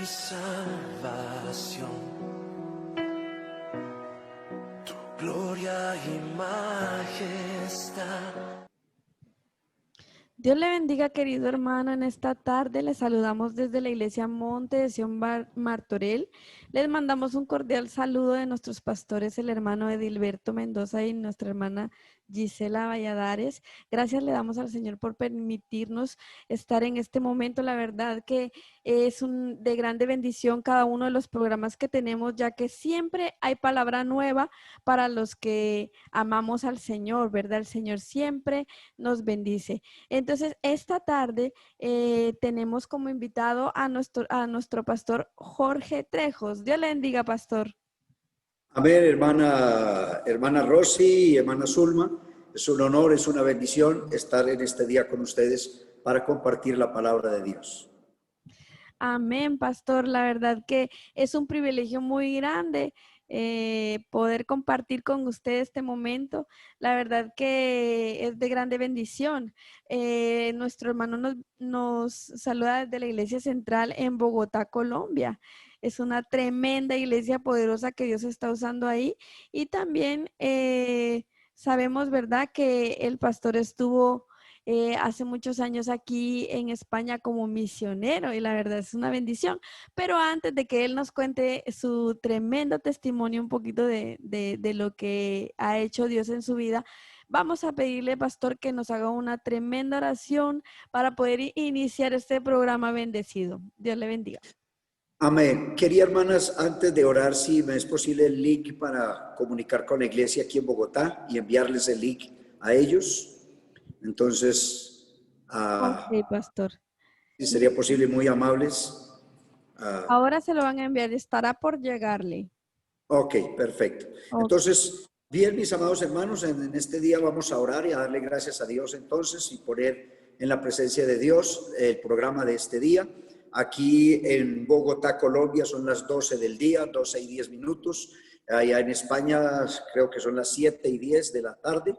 salvación. Tu gloria y majestad. Dios le bendiga, querido hermano. En esta tarde le saludamos desde la iglesia Monte de Sion Martorell. Les mandamos un cordial saludo de nuestros pastores, el hermano Edilberto Mendoza y nuestra hermana Gisela Valladares. Gracias le damos al Señor por permitirnos estar en este momento. La verdad que es de grande bendición cada uno de los programas que tenemos, ya que siempre hay palabra nueva para los que amamos al Señor, ¿verdad? El Señor siempre nos bendice. Entonces, esta tarde tenemos como invitado a nuestro pastor Jorge Trejos. Dios le bendiga, pastor. Amén, hermana Rosy y hermana Zulma. Es un honor, es una bendición estar en este día con ustedes para compartir la palabra de Dios. Amén, pastor. La verdad que es un privilegio muy grande poder compartir con usted este momento. La verdad que es de grande bendición. Nuestro hermano nos saluda desde la Iglesia Central en Bogotá, Colombia. Es una tremenda iglesia poderosa que Dios está usando ahí. Y también sabemos, ¿verdad?, que el pastor estuvo hace muchos años aquí en España como misionero y la verdad es una bendición. Pero antes de que él nos cuente su tremendo testimonio, un poquito de lo que ha hecho Dios en su vida, vamos a pedirle, pastor, que nos haga una tremenda oración para poder iniciar este programa bendecido. Dios le bendiga. Amén. Quería, hermanas, antes de orar, si me es posible el link para comunicar con la iglesia aquí en Bogotá y enviarles el link a ellos. Entonces, Ok, pastor. si sería posible, muy amables. Ahora se lo van a enviar, estará por llegarle. Ok, perfecto. Okay. Entonces, bien, mis amados hermanos, en este día vamos a orar y a darle gracias a Dios entonces y poner en la presencia de Dios el programa de este día. Aquí en Bogotá, Colombia, son las 12 del día, 12:10. Allá en España creo que son las 7:10 de la tarde.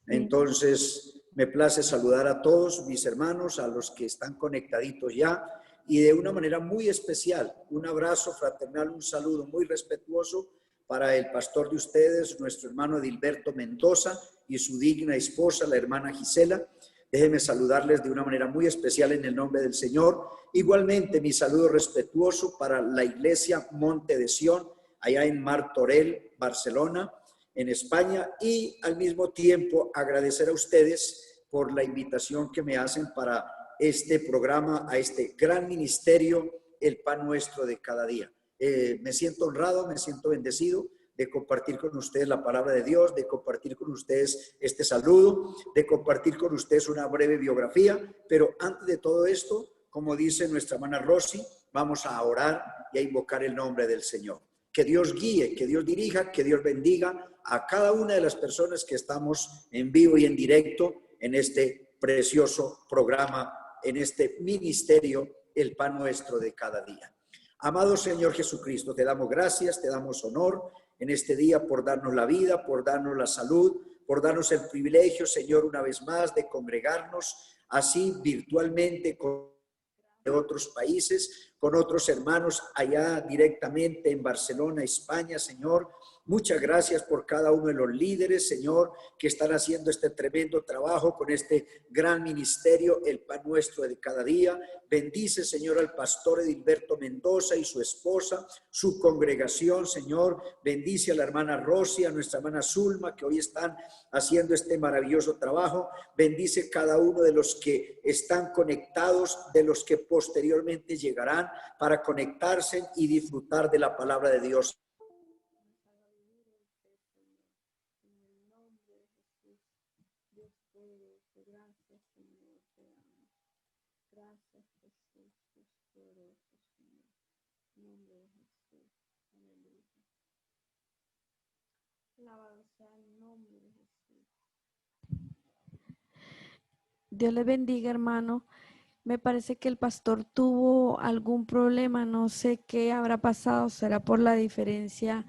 Entonces, me place saludar a todos mis hermanos, a los que están conectaditos ya, y de una manera muy especial, un abrazo fraternal, un saludo muy respetuoso para el pastor de ustedes, nuestro hermano Edilberto Mendoza y su digna esposa, la hermana Gisela. Déjenme saludarles de una manera muy especial en el nombre del Señor. Igualmente, mi saludo respetuoso para la iglesia Monte de Sion, allá en Martorell, Barcelona, en España, y al mismo tiempo agradecer a ustedes por la invitación que me hacen para este programa, a este gran ministerio, el pan nuestro de cada día. Me siento honrado, me siento bendecido de compartir con ustedes la palabra de Dios, de compartir con ustedes este saludo, de compartir con ustedes una breve biografía, pero antes de todo esto, como dice nuestra hermana Rosy, vamos a orar y a invocar el nombre del Señor. Que Dios guíe, que Dios dirija, que Dios bendiga a cada una de las personas que estamos en vivo y en directo en este precioso programa, en este ministerio, el pan nuestro de cada día. Amado Señor Jesucristo, te damos gracias, te damos honor en este día por darnos la vida, por darnos la salud, por darnos el privilegio, Señor, una vez más de congregarnos así virtualmente con otros países, con otros hermanos allá directamente en Barcelona, España, Señor. Muchas gracias por cada uno de los líderes, Señor, que están haciendo este tremendo trabajo con este gran ministerio, el pan nuestro de cada día. Bendice, Señor, al pastor Edilberto Mendoza y su esposa, su congregación, Señor. Bendice a la hermana Rosy, a nuestra hermana Zulma, que hoy están haciendo este maravilloso trabajo. Bendice cada uno de los que están conectados, de los que posteriormente llegarán para conectarse y disfrutar de la palabra de Dios. Dios le bendiga, hermano. Me parece que el pastor tuvo algún problema, no sé qué habrá pasado, será por la diferencia.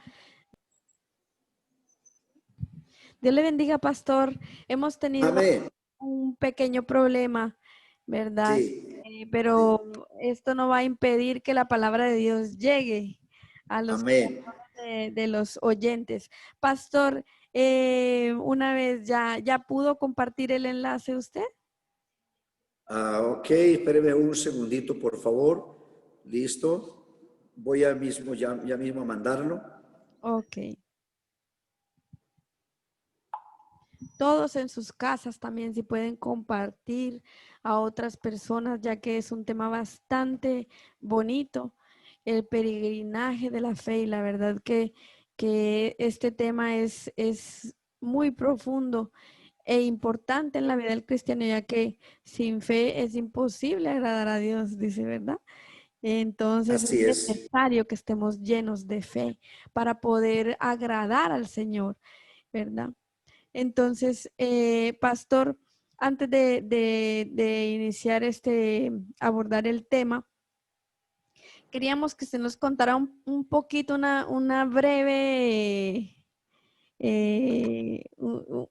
Dios le bendiga, pastor. Hemos tenido Amén. un pequeño problema, ¿verdad? Sí. pero esto no va a impedir que la palabra de Dios llegue a los Amén. corazones de los oyentes. Pastor, una vez ya pudo compartir el enlace usted. Ok, espéreme un segundito, por favor. Listo. Voy ya mismo a mandarlo. Ok. Todos en sus casas también si pueden compartir a otras personas, ya que es un tema bastante bonito, el peregrinaje de la fe, y la verdad que este tema es muy profundo e importante en la vida del cristiano, ya que sin fe es imposible agradar a Dios, dice, ¿verdad? Entonces es Así es. necesario que estemos llenos de fe para poder agradar al Señor, ¿verdad? Entonces, Pastor, antes de iniciar abordar el tema, queríamos que usted nos contara un poquito, una breve,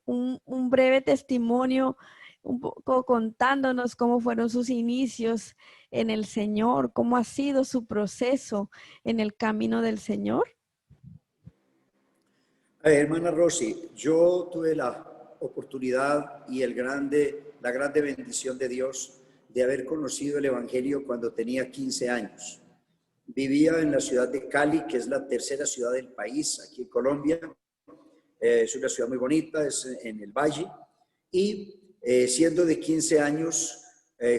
un breve testimonio, un poco contándonos cómo fueron sus inicios en el Señor, cómo ha sido su proceso en el camino del Señor. Hermana Rosy, yo tuve la oportunidad y la grande bendición de Dios de haber conocido el Evangelio cuando tenía 15 años. Vivía en la ciudad de Cali, que es la tercera ciudad del país, aquí en Colombia. Es una ciudad muy bonita, es en el Valle. Y siendo de 15 años,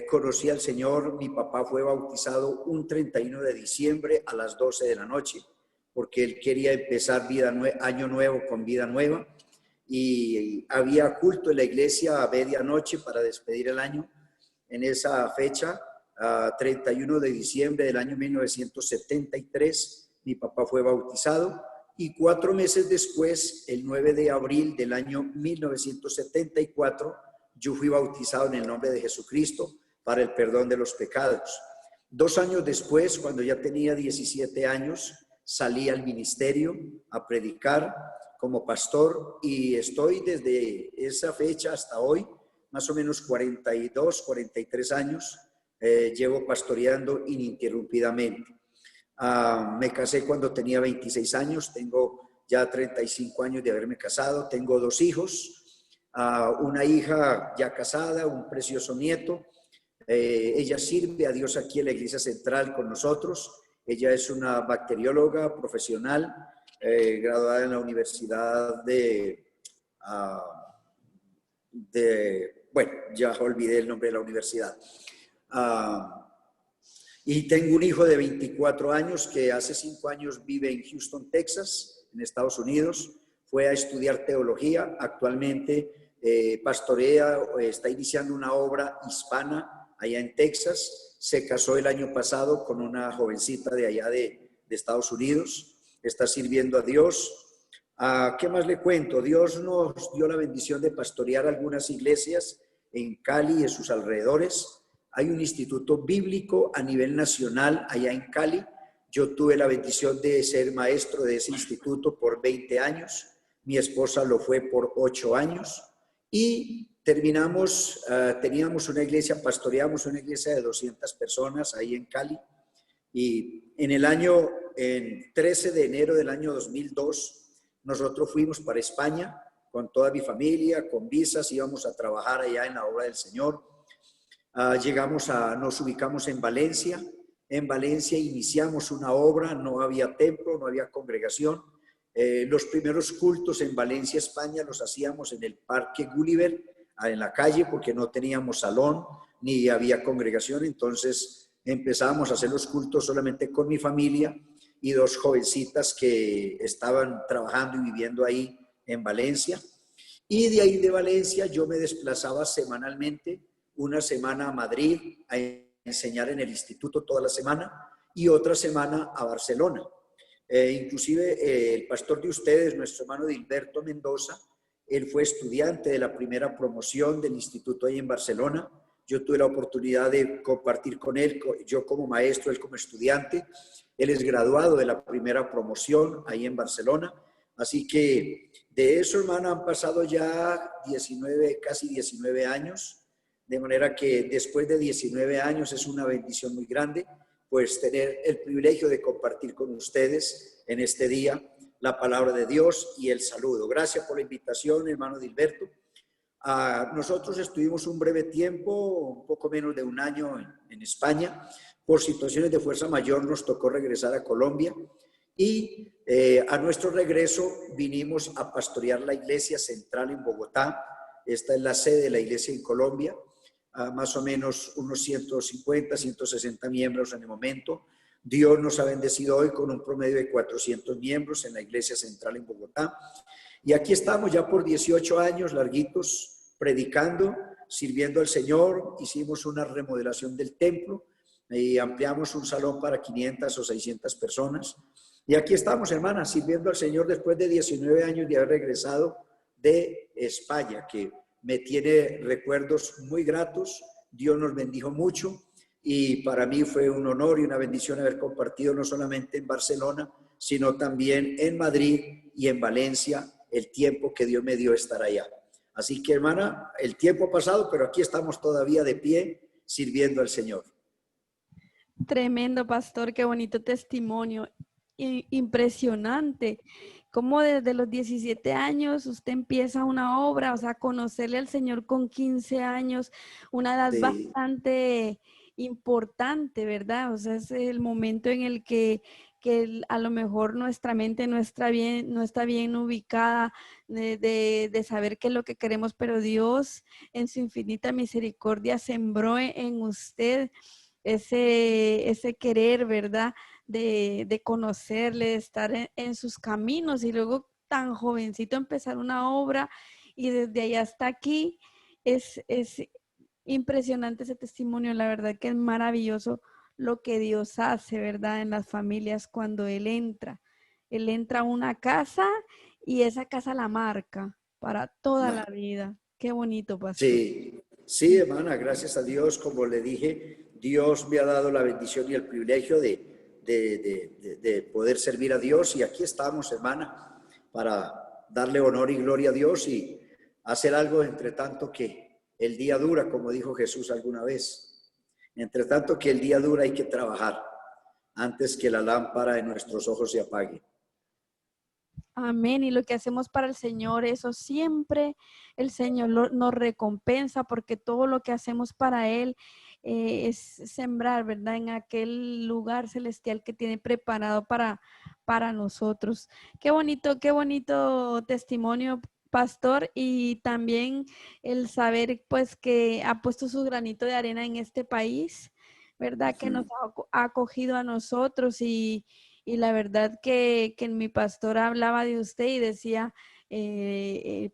conocí al Señor. Mi papá fue bautizado un 31 de diciembre a las 12 de la noche, porque él quería empezar año nuevo con vida nueva. Y había culto en la iglesia a medianoche para despedir el año. En esa fecha, 31 de diciembre del año 1973, mi papá fue bautizado. Y 4 meses después, el 9 de abril del año 1974, yo fui bautizado en el nombre de Jesucristo para el perdón de los pecados. 2 años después, cuando ya tenía 17 años, salí al ministerio a predicar como pastor y estoy desde esa fecha hasta hoy, más o menos 42, 43 años, llevo pastoreando ininterrumpidamente. Me casé cuando tenía 26 años, tengo ya 35 años de haberme casado, tengo 2 hijos, una hija ya casada, un precioso nieto. Ella sirve a Dios aquí en la Iglesia Central con nosotros. Ella es una bacterióloga profesional, graduada en la Universidad bueno, ya olvidé el nombre de la universidad. Y tengo un hijo de 24 años que hace 5 años vive en Houston, Texas, en Estados Unidos. Fue a estudiar teología. Actualmente pastorea, está iniciando una obra hispana allá en Texas. Se casó el año pasado con una jovencita de allá de Estados Unidos. Está sirviendo a Dios. ¿Qué más le cuento? Dios nos dio la bendición de pastorear algunas iglesias en Cali y en sus alrededores. Hay un instituto bíblico a nivel nacional allá en Cali. Yo tuve la bendición de ser maestro de ese instituto por 20 años. Mi esposa lo fue por 8 años. Y teníamos una iglesia, pastoreamos una iglesia de 200 personas ahí en Cali. Y en 13 de enero del año 2002, nosotros fuimos para España con toda mi familia, con visas, íbamos a trabajar allá en la obra del Señor. Nos ubicamos en Valencia. En Valencia iniciamos una obra, no había templo, no había congregación. Los primeros cultos en Valencia, España, los hacíamos en el Parque Gulliver, en la calle, porque no teníamos salón ni había congregación. Entonces empezamos a hacer los cultos solamente con mi familia y 2 jovencitas que estaban trabajando y viviendo ahí en Valencia. Y de ahí de Valencia yo me desplazaba semanalmente, una semana a Madrid a enseñar en el instituto toda la semana y otra semana a Barcelona. Inclusive el pastor de ustedes, nuestro hermano Dilberto Mendoza, él fue estudiante de la primera promoción del instituto ahí en Barcelona. Yo tuve la oportunidad de compartir con él, yo como maestro, él como estudiante. Él es graduado de la primera promoción ahí en Barcelona. Así que de eso, hermano, han pasado ya casi 19 años. de manera que después de 19 años es una bendición muy grande, pues tener el privilegio de compartir con ustedes en este día la palabra de Dios y el saludo. Gracias por la invitación, hermano Dilberto. Nosotros estuvimos un breve tiempo, un poco menos de un año en España. Por situaciones de fuerza mayor nos tocó regresar a Colombia y a nuestro regreso vinimos a pastorear la iglesia central en Bogotá. Esta es la sede de la iglesia en Colombia, más o menos unos 150, 160 miembros en el momento. Dios nos ha bendecido hoy con un promedio de 400 miembros en la iglesia central en Bogotá. Y aquí estamos ya por 18 años larguitos predicando, sirviendo al Señor. Hicimos una remodelación del templo y ampliamos un salón para 500 o 600 personas. Y aquí estamos, hermanas, sirviendo al Señor después de 19 años de haber regresado de España, que me tiene recuerdos muy gratos. Dios nos bendijo mucho y para mí fue un honor y una bendición haber compartido no solamente en Barcelona, sino también en Madrid y en Valencia el tiempo que Dios me dio estar allá. Así que, hermana, el tiempo ha pasado, pero aquí estamos todavía de pie sirviendo al Señor. Tremendo, pastor, qué bonito testimonio. Impresionante. Cómo desde los 17 años usted empieza una obra, o sea, conocerle al Señor con 15 años, una edad Sí. bastante importante, ¿verdad? O sea, es el momento en el que a lo mejor nuestra mente no está bien ubicada de saber qué es lo que queremos, pero Dios en su infinita misericordia sembró en usted ese querer, ¿verdad? De conocerle, de estar en sus caminos y luego tan jovencito empezar una obra y desde allá hasta aquí es impresionante ese testimonio. La verdad que es maravilloso lo que Dios hace, ¿verdad? En las familias cuando Él entra. Él entra a una casa y esa casa la marca para toda la vida. Qué bonito, pastor. Sí, sí, hermana, gracias a Dios, como le dije, Dios me ha dado la bendición y el privilegio de poder servir a Dios y aquí estamos, hermana, para darle honor y gloria a Dios y hacer algo entre tanto que el día dura, como dijo Jesús alguna vez. Entre tanto que el día dura hay que trabajar antes que la lámpara de nuestros ojos se apague. Amén. Y lo que hacemos para el Señor, eso siempre el Señor nos recompensa porque todo lo que hacemos para Él es sembrar, ¿verdad? En aquel lugar celestial que tiene preparado para nosotros. qué bonito testimonio, pastor, y también el saber pues que ha puesto su granito de arena en este país, ¿verdad? Que nos ha acogido a nosotros y la verdad que mi pastor hablaba de usted y decía,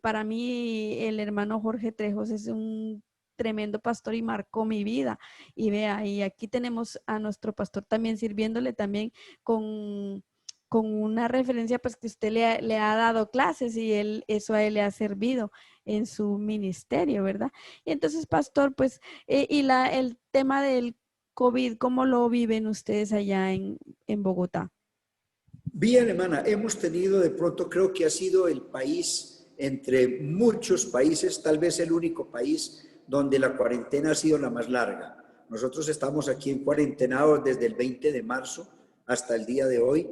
para mí el hermano Jorge Trejos es un tremendo pastor y marcó mi vida. Y vea, y aquí tenemos a nuestro pastor también sirviéndole también con una referencia pues que usted le ha dado clases y eso a él le ha servido en su ministerio, ¿verdad? Y entonces, pastor, pues, el tema del COVID, ¿cómo lo viven ustedes allá en Bogotá? Bien, hermana, hemos tenido de pronto, creo que ha sido el país entre muchos países, tal vez el único país donde la cuarentena ha sido la más larga. Nosotros estamos aquí en cuarentenados desde el 20 de marzo hasta el día de hoy.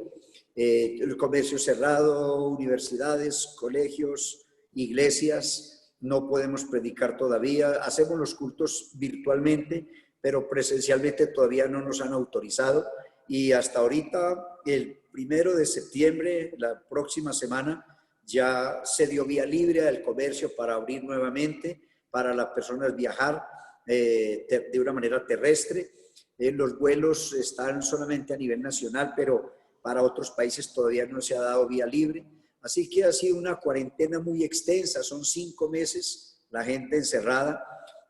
El comercio cerrado, universidades, colegios, iglesias, no podemos predicar todavía. Hacemos los cultos virtualmente, pero presencialmente todavía no nos han autorizado. Y hasta ahorita, el 1 de septiembre, la próxima semana, ya se dio vía libre al comercio para abrir nuevamente, para las personas viajar de una manera terrestre. Los vuelos están solamente a nivel nacional, pero para otros países todavía no se ha dado vía libre. Así que ha sido una cuarentena muy extensa, son 5 meses la gente encerrada.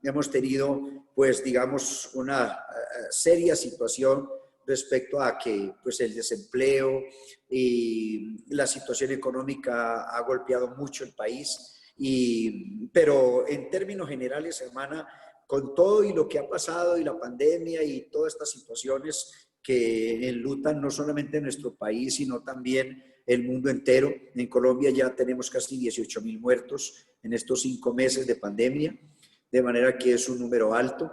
Hemos tenido, pues, digamos, una seria situación respecto a que pues, el desempleo y la situación económica ha golpeado mucho el país. Pero en términos generales, hermana, con todo y lo que ha pasado y la pandemia y todas estas situaciones que enlutan no solamente nuestro país, sino también el mundo entero. En Colombia ya tenemos casi 18,000 muertos en estos 5 meses de pandemia. de manera que es un número alto.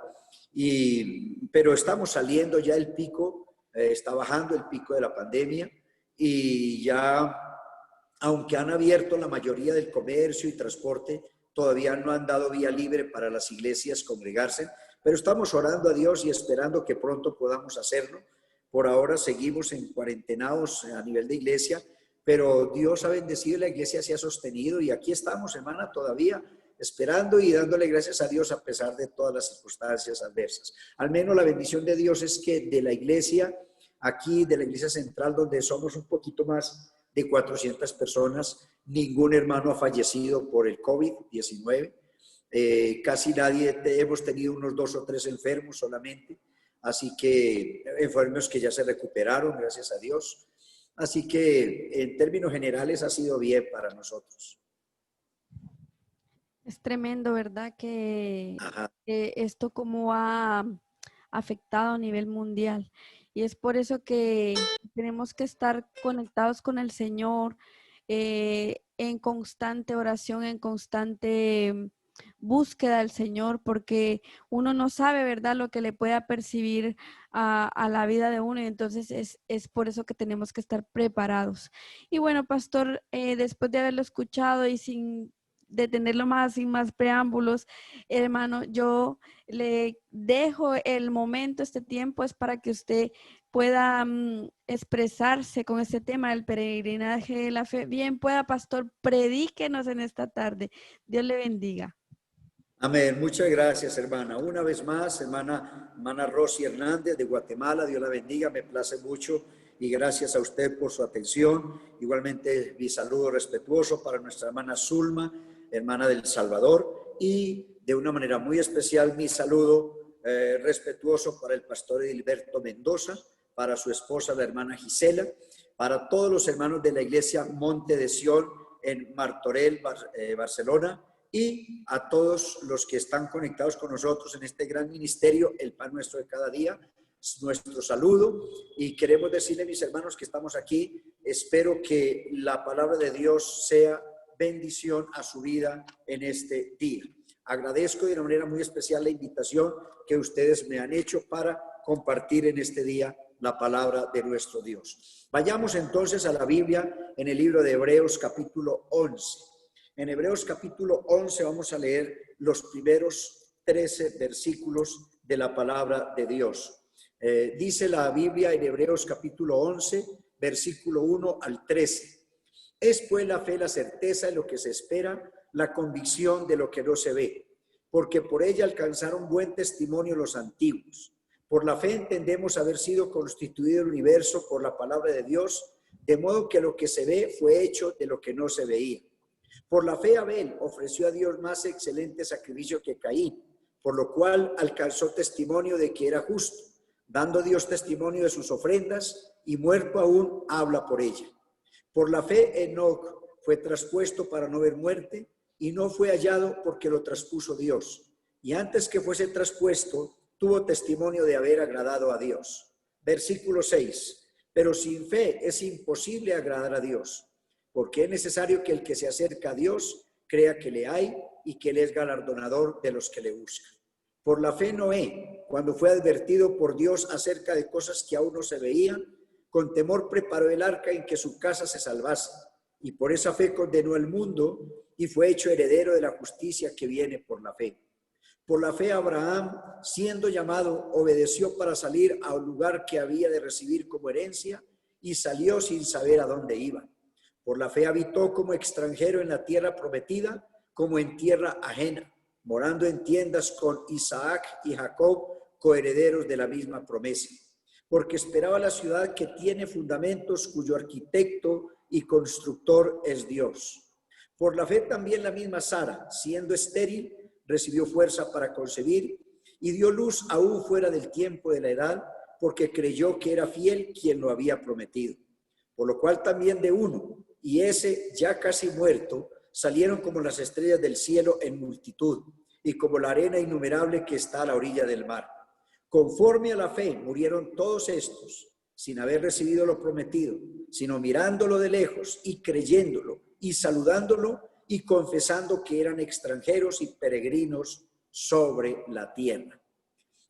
Pero estamos saliendo ya el pico, está bajando el pico de la pandemia y ya, aunque han abierto la mayoría del comercio y transporte, todavía no han dado vía libre para las iglesias congregarse, pero estamos orando a Dios y esperando que pronto podamos hacerlo. Por ahora seguimos en cuarentenados a nivel de iglesia, pero Dios ha bendecido y la iglesia se ha sostenido y aquí estamos, hermana, todavía esperando y dándole gracias a Dios a pesar de todas las circunstancias adversas. Al menos la bendición de Dios es que de la iglesia, aquí de la iglesia central, donde somos un poquito más de 400 personas, ningún hermano ha fallecido por el COVID-19. Casi nadie, hemos tenido unos 2 o 3 enfermos solamente, así que enfermos que ya se recuperaron, gracias a Dios. Así que en términos generales ha sido bien para nosotros. Es tremendo, ¿verdad? Que Ajá. esto como ha afectado a nivel mundial. Y es por eso que tenemos que estar conectados con el Señor, en constante oración, en constante búsqueda del Señor, porque uno no sabe, ¿verdad?, lo que le pueda percibir a la vida de uno. Y entonces es por eso que tenemos que estar preparados. Y bueno, pastor, después de haberlo escuchado y sin detenerlo más, sin más preámbulos, hermano, yo le dejo el momento, este tiempo es para que usted pueda expresarse con este tema del peregrinaje de la fe. Bien pueda, pastor, predíquenos en esta tarde. Dios le bendiga. Amén. Muchas gracias, hermana. Una vez más, hermana Rosy Hernández de Guatemala, Dios la bendiga, me place mucho y gracias a usted por su atención. Igualmente, mi saludo respetuoso para nuestra hermana Zulma, hermana del Salvador, y de una manera muy especial mi saludo respetuoso para el pastor Edilberto Mendoza, para su esposa, la hermana Gisela, para todos los hermanos de la iglesia Monte de Sion en Martorell, Barcelona, y a todos los que están conectados con nosotros en este gran ministerio, el pan nuestro de cada día, nuestro saludo. Y queremos decirle, mis hermanos, que estamos aquí. Espero que la palabra de Dios sea bendición a su vida en este día. Agradezco de una manera muy especial la invitación que ustedes me han hecho para compartir en este día la palabra de nuestro Dios. Vayamos entonces a la Biblia en el libro de Hebreos capítulo 11. En Hebreos capítulo 11 vamos a leer los primeros 13 versículos de la palabra de Dios. Dice la Biblia en Hebreos capítulo 11, versículo 1 al 13. Es pues la fe la certeza de lo que se espera, la convicción de lo que no se ve, porque por ella alcanzaron buen testimonio los antiguos. Por la fe entendemos haber sido constituido el universo por la palabra de Dios, de modo que lo que se ve fue hecho de lo que no se veía. Por la fe Abel ofreció a Dios más excelente sacrificio que Caín, por lo cual alcanzó testimonio de que era justo, dando Dios testimonio de sus ofrendas, y muerto aún habla por ella. Por la fe Enoc fue traspuesto para no ver muerte, y no fue hallado porque lo traspuso Dios. Y antes que fuese traspuesto, tuvo testimonio de haber agradado a Dios. Versículo 6. Pero sin fe es imposible agradar a Dios, porque es necesario que el que se acerca a Dios crea que le hay y que él es galardonador de los que le buscan. Por la fe Noé, cuando fue advertido por Dios acerca de cosas que aún no se veían, con temor preparó el arca en que su casa se salvase, y por esa fe condenó al mundo y fue hecho heredero de la justicia que viene por la fe. Por la fe Abraham, siendo llamado, obedeció para salir a un lugar que había de recibir como herencia y salió sin saber a dónde iba. Por la fe habitó como extranjero en la tierra prometida, como en tierra ajena, morando en tiendas con Isaac y Jacob, coherederos de la misma promesa. Porque esperaba la ciudad que tiene fundamentos, cuyo arquitecto y constructor es Dios. Por la fe también la misma Sara, siendo estéril, recibió fuerza para concebir y dio luz aún fuera del tiempo de la edad, porque creyó que era fiel quien lo había prometido. Por lo cual también de uno, y ese ya casi muerto, salieron como las estrellas del cielo en multitud, y como la arena innumerable que está a la orilla del mar. Conforme a la fe murieron todos estos, sin haber recibido lo prometido, sino mirándolo de lejos y creyéndolo, y saludándolo, y confesando que eran extranjeros y peregrinos sobre la tierra.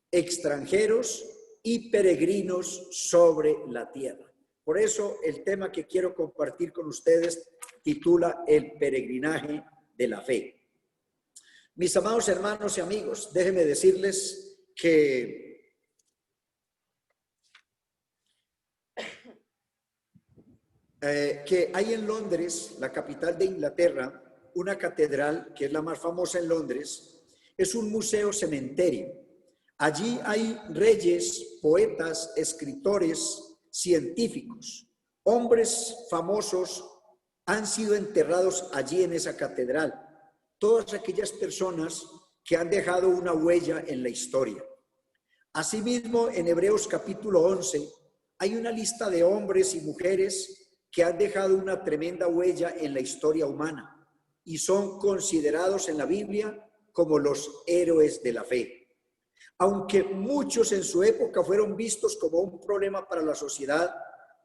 Extranjeros y peregrinos sobre la tierra. Por eso el tema que quiero compartir con ustedes titula El peregrinaje de la fe. Mis amados hermanos y amigos, déjenme decirles que hay en Londres, la capital de Inglaterra, una catedral que es la más famosa en Londres. Es un museo cementerio. Allí hay reyes, poetas, escritores, científicos, hombres famosos han sido enterrados allí en esa catedral. Todas aquellas personas que han dejado una huella en la historia. Asimismo, en Hebreos capítulo 11 hay una lista de hombres y mujeres que han dejado una tremenda huella en la historia humana y son considerados en la Biblia como los héroes de la fe. Aunque muchos en su época fueron vistos como un problema para la sociedad,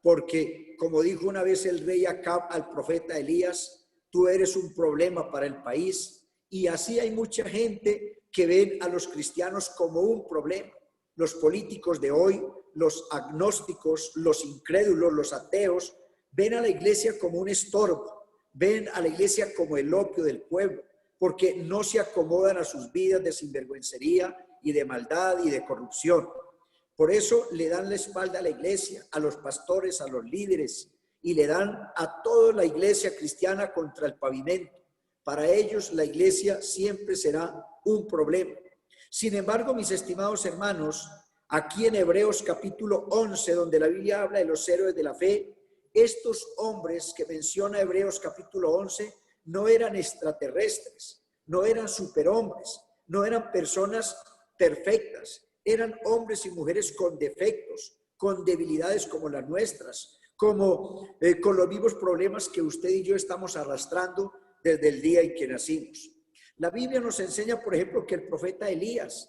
porque, como dijo una vez el rey Acab al profeta Elías, tú eres un problema para el país, y así hay mucha gente que ven a los cristianos como un problema. Los políticos de hoy, los agnósticos, los incrédulos, los ateos, ven a la iglesia como un estorbo, ven a la iglesia como el opio del pueblo, porque no se acomodan a sus vidas de sinvergüencería y de maldad y de corrupción. Por eso le dan la espalda a la iglesia, a los pastores, a los líderes, y le dan a toda la iglesia cristiana contra el pavimento. Para ellos la iglesia siempre será un problema. Sin embargo, mis estimados hermanos, aquí en Hebreos capítulo 11, donde la Biblia habla de los héroes de la fe, estos hombres que menciona Hebreos capítulo 11 no eran extraterrestres, no eran superhombres, no eran personas perfectas, eran hombres y mujeres con defectos, con debilidades como las nuestras, con los mismos problemas que usted y yo estamos arrastrando desde el día en que nacimos. La Biblia nos enseña, por ejemplo, que el profeta Elías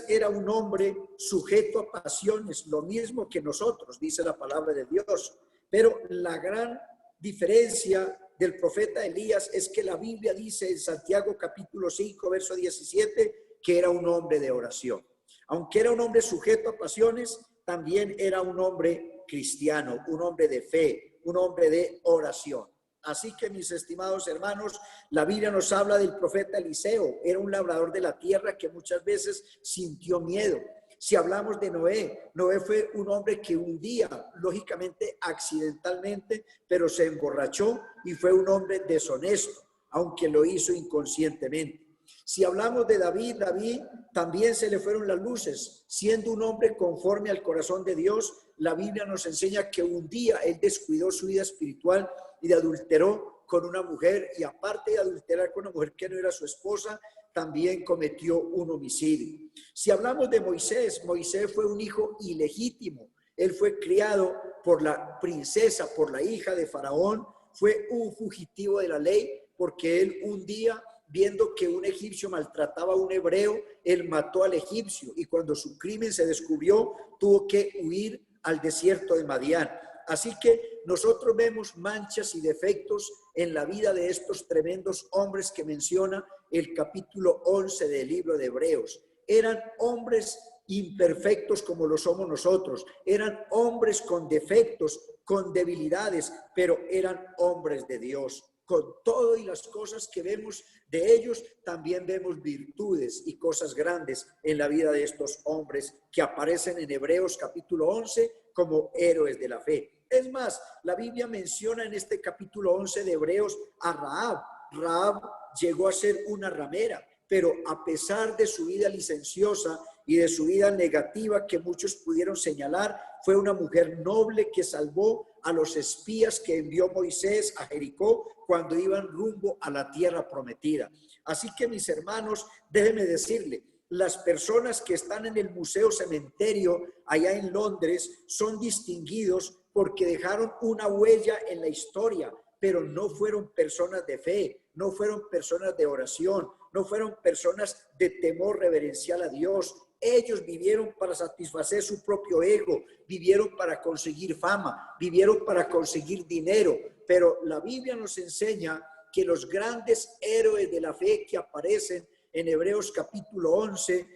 era un hombre sujeto a pasiones, lo mismo que nosotros, dice la palabra de Dios. Pero la gran diferencia del profeta Elías es que la Biblia dice en Santiago capítulo 5, verso 17, que era un hombre de oración. Aunque era un hombre sujeto a pasiones, también era un hombre cristiano, un hombre de fe, un hombre de oración. Así que, mis estimados hermanos, la Biblia nos habla del profeta Eliseo. Era un labrador de la tierra que muchas veces sintió miedo. Si hablamos de Noé, Noé fue un hombre que un día, lógicamente, accidentalmente, pero se emborrachó y fue un hombre deshonesto, aunque lo hizo inconscientemente. Si hablamos de David, David también se le fueron las luces. Siendo un hombre conforme al corazón de Dios, la Biblia nos enseña que un día él descuidó su vida espiritual y adulteró con una mujer, y aparte de adulterar con una mujer que no era su esposa, también cometió un homicidio. Si hablamos de Moisés, Moisés fue un hijo ilegítimo. Él fue criado por la princesa, por la hija de Faraón. Fue un fugitivo de la ley porque él un día, viendo que un egipcio maltrataba a un hebreo, él mató al egipcio, y cuando su crimen se descubrió, tuvo que huir al desierto de Madián. Así que nosotros vemos manchas y defectos en la vida de estos tremendos hombres que menciona el capítulo 11 del libro de Hebreos. Eran hombres imperfectos como lo somos nosotros, eran hombres con defectos, con debilidades, pero eran hombres de Dios. Con todo y las cosas que vemos de ellos, también vemos virtudes y cosas grandes en la vida de estos hombres que aparecen en Hebreos capítulo 11 como héroes de la fe. Es más, la Biblia menciona en este capítulo 11 de Hebreos a Rahab. Rahab llegó a ser una ramera, pero a pesar de su vida licenciosa y de su vida negativa que muchos pudieron señalar, fue una mujer noble que salvó a los espías que envió Moisés a Jericó cuando iban rumbo a la tierra prometida. Así que, mis hermanos, déjenme decirle, las personas que están en el Museo Cementerio allá en Londres son distinguidos porque dejaron una huella en la historia, pero no fueron personas de fe, no fueron personas de oración, no fueron personas de temor reverencial a Dios. Ellos vivieron para satisfacer su propio ego, vivieron para conseguir fama, vivieron para conseguir dinero, pero la Biblia nos enseña que los grandes héroes de la fe que aparecen en Hebreos capítulo 11,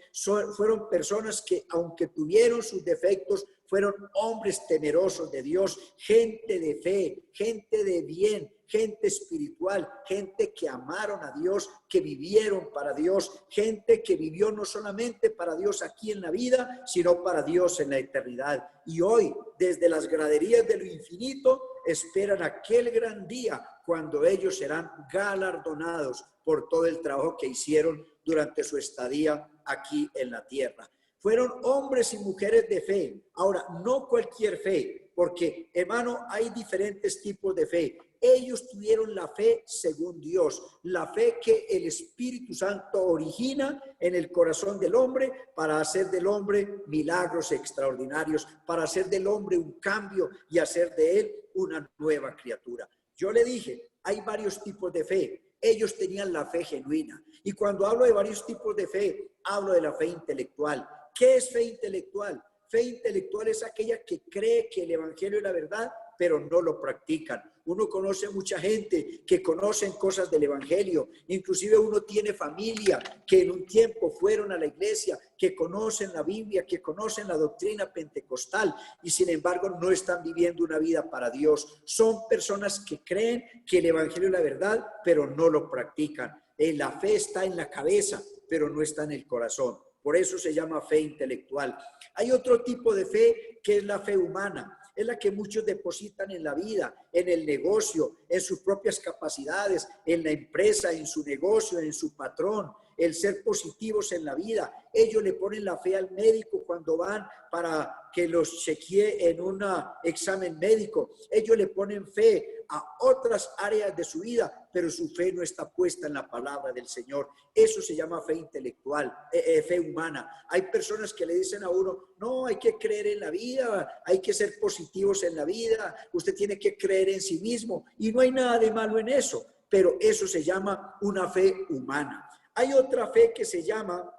fueron personas que, aunque tuvieron sus defectos, fueron hombres temerosos de Dios, gente de fe, gente de bien, gente espiritual, gente que amaron a Dios, que vivieron para Dios, gente que vivió no solamente para Dios aquí en la vida, sino para Dios en la eternidad. Y hoy, desde las graderías de lo infinito, esperan aquel gran día cuando ellos serán galardonados por todo el trabajo que hicieron durante su estadía aquí en la tierra. Fueron hombres y mujeres de fe. Ahora, no cualquier fe, porque, hermano, hay diferentes tipos de fe. Ellos tuvieron la fe según Dios, la fe que el Espíritu Santo origina en el corazón del hombre para hacer del hombre milagros extraordinarios, para hacer del hombre un cambio y hacer de él una nueva criatura. Yo le dije, hay varios tipos de fe. Ellos tenían la fe genuina. Y cuando hablo de varios tipos de fe, hablo de la fe intelectual. ¿Qué es fe intelectual? Fe intelectual es aquella que cree que el evangelio es la verdad, pero no lo practican. Uno conoce mucha gente que conocen cosas del evangelio. Inclusive uno tiene familia que en un tiempo fueron a la iglesia, que conocen la Biblia, que conocen la doctrina pentecostal y sin embargo no están viviendo una vida para Dios. Son personas que creen que el evangelio es la verdad, pero no lo practican. La fe está en la cabeza, pero no está en el corazón. Por eso se llama fe intelectual. Hay otro tipo de fe que es la fe humana. Es la que muchos depositan en la vida, en el negocio, en sus propias capacidades, en la empresa, en su negocio, en su patrón, el ser positivos en la vida. Ellos le ponen la fe al médico cuando van para que los chequee en un examen médico. Ellos le ponen fe a otras áreas de su vida, pero su fe no está puesta en la palabra del Señor. Eso se llama fe intelectual, fe humana. Hay personas que le dicen a uno, no, hay que creer en la vida, hay que ser positivos en la vida, usted tiene que creer en sí mismo y no hay nada de malo en eso, pero eso se llama una fe humana. Hay otra fe que se llama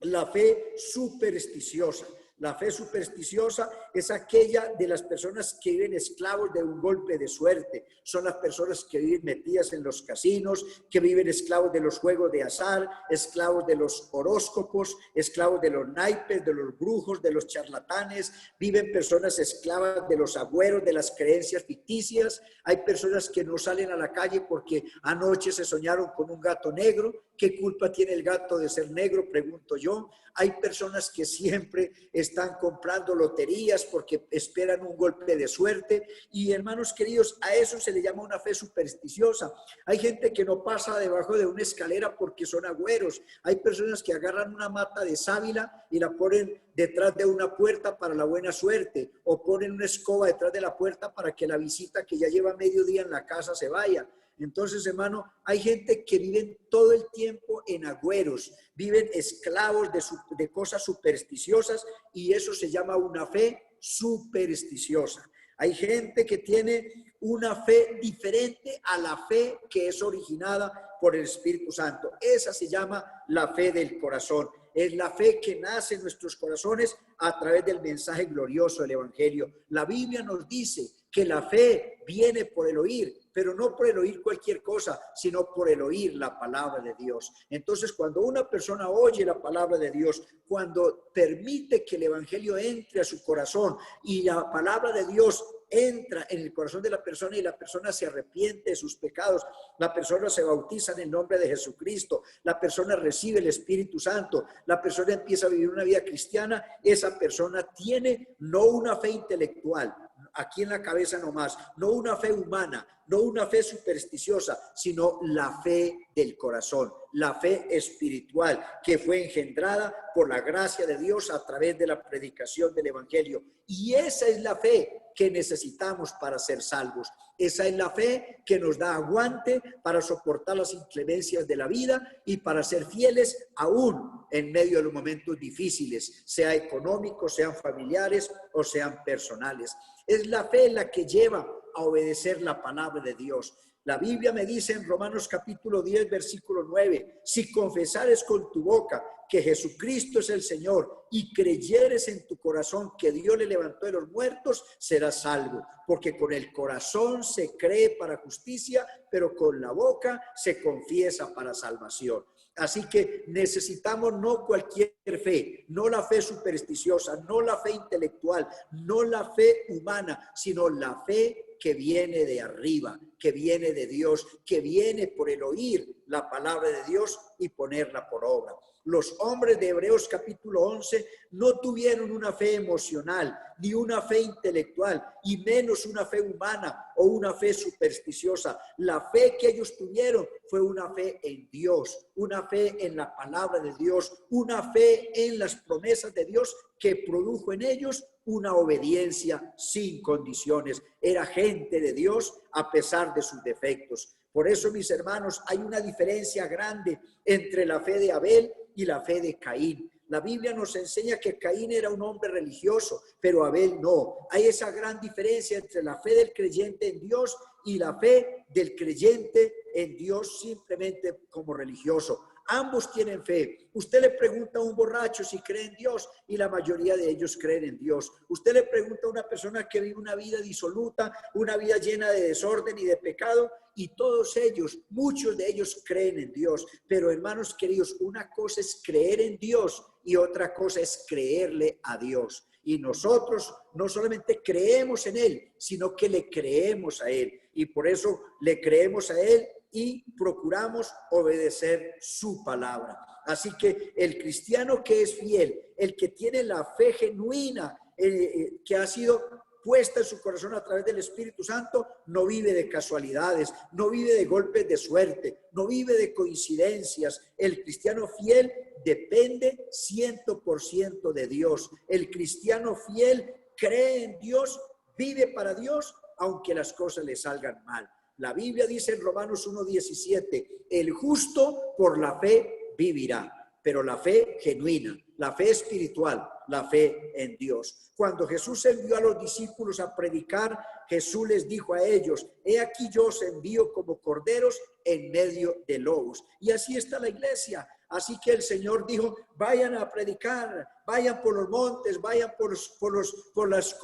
la fe supersticiosa. La fe supersticiosa es aquella de las personas que viven esclavos de un golpe de suerte. Son las personas que viven metidas en los casinos, que viven esclavos de los juegos de azar, esclavos de los horóscopos, esclavos de los naipes, de los brujos, de los charlatanes. Viven personas esclavas de los agüeros, de las creencias ficticias. Hay personas que no salen a la calle porque anoche se soñaron con un gato negro. ¿Qué culpa tiene el gato de ser negro? Pregunto yo. Hay personas que siempre están comprando loterías porque esperan un golpe de suerte. Y hermanos queridos, a eso se le llama una fe supersticiosa. Hay gente que no pasa debajo de una escalera porque son agüeros. Hay personas que agarran una mata de sábila y la ponen detrás de una puerta para la buena suerte, o ponen una escoba detrás de la puerta para que la visita que ya lleva medio día en la casa se vaya. Entonces, hermano, hay gente que viven todo el tiempo en agüeros, viven esclavos de cosas supersticiosas y eso se llama una fe supersticiosa. Hay gente que tiene una fe diferente a la fe que es originada por el Espíritu Santo. Esa se llama la fe del corazón. Es la fe que nace en nuestros corazones a través del mensaje glorioso del Evangelio. La Biblia nos dice que la fe viene por el oír, pero no por el oír cualquier cosa, sino por el oír la palabra de Dios. Entonces, cuando una persona oye la palabra de Dios, cuando permite que el Evangelio entre a su corazón y la palabra de Dios entra en el corazón de la persona y la persona se arrepiente de sus pecados, la persona se bautiza en el nombre de Jesucristo, la persona recibe el Espíritu Santo, la persona empieza a vivir una vida cristiana, esa persona tiene no una fe intelectual, aquí en la cabeza nomás, no una fe humana, no una fe supersticiosa, sino la fe del corazón, la fe espiritual que fue engendrada por la gracia de Dios a través de la predicación del Evangelio. Y esa es la fe que necesitamos para ser salvos. Esa es la fe que nos da aguante para soportar las inclemencias de la vida y para ser fieles aún en medio de los momentos difíciles, sea económicos, sean familiares o sean personales. Es la fe la que lleva a obedecer la palabra de Dios. La Biblia me dice en Romanos capítulo 10, versículo 9, si confesares con tu boca que Jesucristo es el Señor y creyeres en tu corazón que Dios le levantó de los muertos, serás salvo. Porque con el corazón se cree para justicia, pero con la boca se confiesa para salvación. Así que necesitamos no cualquier fe, no la fe supersticiosa, no la fe intelectual, no la fe humana, sino la fe que viene de arriba, que viene de Dios, que viene por el oír la palabra de Dios y ponerla por obra. Los hombres de Hebreos capítulo 11 no tuvieron una fe emocional, ni una fe intelectual, y menos una fe humana o una fe supersticiosa. La fe que ellos tuvieron fue una fe en Dios, una fe en la palabra de Dios, una fe en las promesas de Dios que produjo en ellos una obediencia sin condiciones. Era gente de Dios a pesar de sus defectos. Por eso, mis hermanos, hay una diferencia grande entre la fe de Abel y la fe de Caín. La Biblia nos enseña que Caín era un hombre religioso, pero Abel no. Hay esa gran diferencia entre la fe del creyente en Dios y la fe del creyente en Dios simplemente como religioso. Ambos tienen fe. Usted le pregunta a un borracho si cree en Dios y la mayoría de ellos creen en Dios. Usted le pregunta a una persona que vive una vida disoluta, una vida llena de desorden y de pecado, y todos ellos, muchos de ellos creen en Dios. Pero hermanos queridos, una cosa es creer en Dios y otra cosa es creerle a Dios. Y nosotros no solamente creemos en Él, sino que le creemos a Él. Y por eso le creemos a Él y procuramos obedecer su palabra. Así que el cristiano que es fiel, el que tiene la fe genuina, que ha sido puesta en su corazón a través del Espíritu Santo, no vive de casualidades, no vive de golpes de suerte, no vive de coincidencias. El cristiano fiel depende 100% de Dios. El cristiano fiel cree en Dios, vive para Dios, aunque las cosas le salgan mal. La Biblia dice en Romanos 1:17, el justo por la fe vivirá, pero la fe genuina, la fe espiritual, la fe en Dios. Cuando Jesús envió a los discípulos a predicar, Jesús les dijo a ellos, he aquí yo os envío como corderos en medio de lobos. Y así está la iglesia. Así que el Señor dijo, vayan a predicar, vayan por los montes, vayan por los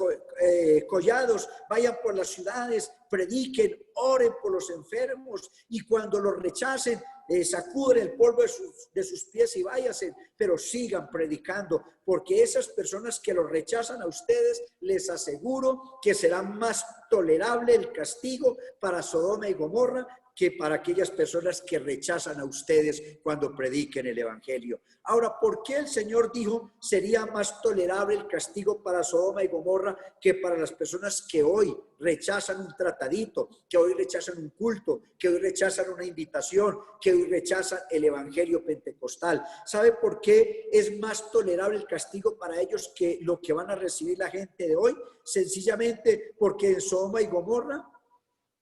collados, vayan por las ciudades, prediquen, oren por los enfermos y cuando los rechacen, sacuden el polvo de sus pies y váyanse, pero sigan predicando, porque esas personas que los rechazan a ustedes, les aseguro que será más tolerable el castigo para Sodoma y Gomorra que para aquellas personas que rechazan a ustedes cuando prediquen el evangelio. Ahora, ¿por qué el Señor dijo sería más tolerable el castigo para Sodoma y Gomorra que para las personas que hoy rechazan un tratadito, que hoy rechazan un culto, que hoy rechazan una invitación, que hoy rechazan el evangelio pentecostal? ¿Sabe por qué es más tolerable el castigo para ellos que lo que van a recibir la gente de hoy? Sencillamente porque en Sodoma y Gomorra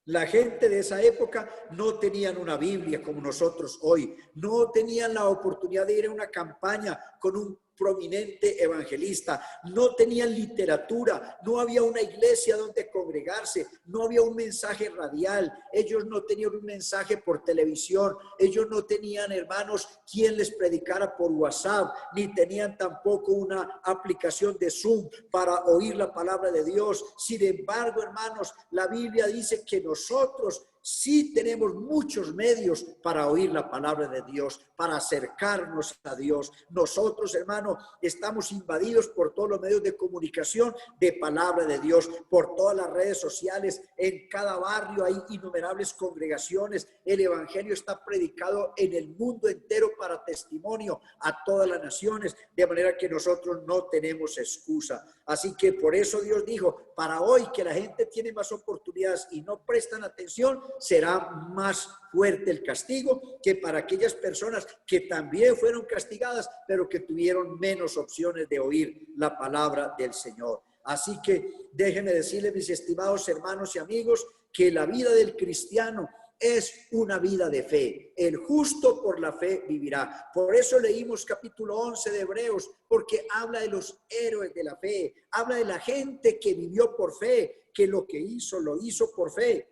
la gente de esa época no tenían una Biblia como nosotros hoy, no tenían la oportunidad de ir a una campaña con un prominente evangelista, no tenían literatura, no había una iglesia donde congregarse, no había un mensaje radial, ellos no tenían un mensaje por televisión, ellos no tenían, hermanos, quien les predicara por WhatsApp, ni tenían tampoco una aplicación de Zoom para oír la palabra de Dios. Sin embargo, hermanos, la Biblia dice que nosotros sí tenemos muchos medios para oír la palabra de Dios, para acercarnos a Dios. Nosotros, hermano, estamos invadidos por todos los medios de comunicación de palabra de Dios, por todas las redes sociales. En cada barrio hay innumerables congregaciones. El evangelio está predicado en el mundo entero para testimonio a todas las naciones, de manera que nosotros no tenemos excusa. Así que por eso Dios dijo, para hoy que la gente tiene más oportunidades y no prestan atención, será más fuerte el castigo que para aquellas personas que también fueron castigadas, pero que tuvieron menos opciones de oír la palabra del Señor. Así que déjenme decirles, mis estimados hermanos y amigos, que la vida del cristiano es una vida de fe. El justo por la fe vivirá. Por eso leímos capítulo 11 de Hebreos, porque habla de los héroes de la fe, habla de la gente que vivió por fe, que lo que hizo, lo hizo por fe.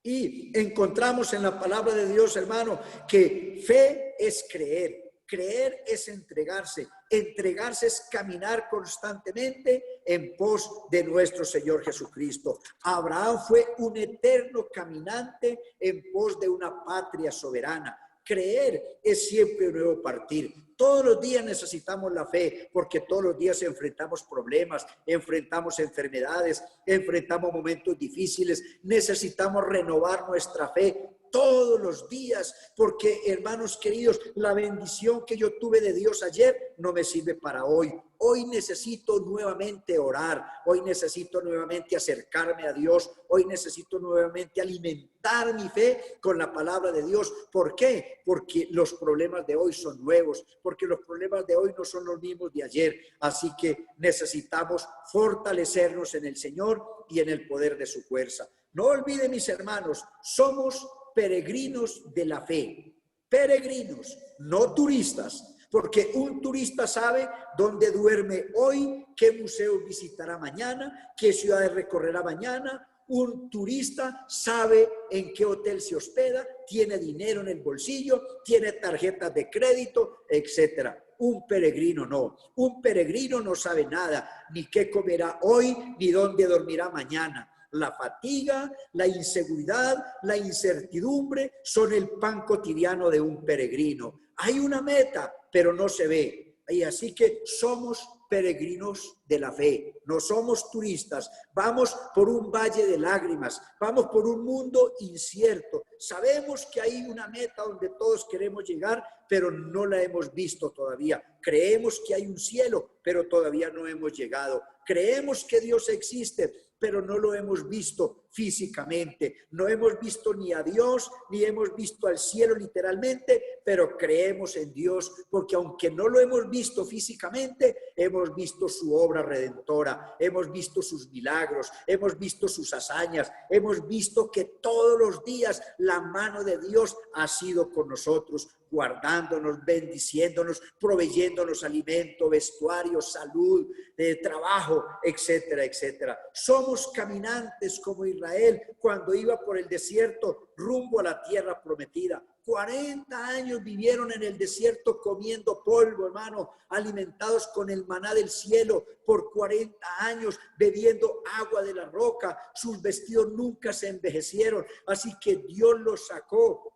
Y encontramos en la palabra de Dios, hermano, que fe es creer. Creer es entregarse. Entregarse es caminar constantemente en pos de nuestro Señor Jesucristo. Abraham fue un eterno caminante en pos de una patria soberana. Creer es siempre un nuevo partir. Todos los días necesitamos la fe, porque todos los días enfrentamos problemas, enfrentamos enfermedades, enfrentamos momentos difíciles. Necesitamos renovar nuestra fe todos los días, porque, hermanos queridos, la bendición que yo tuve de Dios ayer no me sirve para hoy. Hoy necesito nuevamente orar, hoy necesito nuevamente acercarme a Dios, hoy necesito nuevamente alimentar mi fe con la palabra de Dios. ¿Por qué? Porque los problemas de hoy son nuevos, porque los problemas de hoy no son los mismos de ayer. Así que necesitamos fortalecernos en el Señor y en el poder de su fuerza. No olviden, mis hermanos, somos peregrinos de la fe, peregrinos, no turistas, porque un turista sabe dónde duerme hoy, qué museo visitará mañana, qué ciudades recorrerá mañana. Un turista sabe en qué hotel se hospeda, tiene dinero en el bolsillo, tiene tarjetas de crédito, etcétera. Un peregrino no. Un peregrino no sabe nada, ni qué comerá hoy, ni dónde dormirá mañana. La fatiga, la inseguridad, la incertidumbre son el pan cotidiano de un peregrino. Hay una meta, pero no se ve. Y así que somos peregrinos de la fe, no somos turistas. Vamos por un valle de lágrimas, vamos por un mundo incierto. Sabemos que hay una meta donde todos queremos llegar, pero no la hemos visto todavía. Creemos que hay un cielo, pero todavía no hemos llegado. Creemos que Dios existe, pero no lo hemos visto físicamente. No hemos visto ni a Dios, ni hemos visto al cielo literalmente, pero creemos en Dios, porque aunque no lo hemos visto físicamente, hemos visto su obra redentora, hemos visto sus milagros, hemos visto sus hazañas, hemos visto que todos los días la mano de Dios ha sido con nosotros, guardándonos, bendiciéndonos, proveyéndonos alimento, vestuario, salud, trabajo, etcétera, etcétera. Somos caminantes como Israel cuando iba por el desierto rumbo a la tierra prometida. 40 años vivieron en el desierto comiendo polvo, hermano, alimentados con el maná del cielo. Por 40 años bebiendo agua de la roca. Sus vestidos nunca se envejecieron. Así que Dios los sacó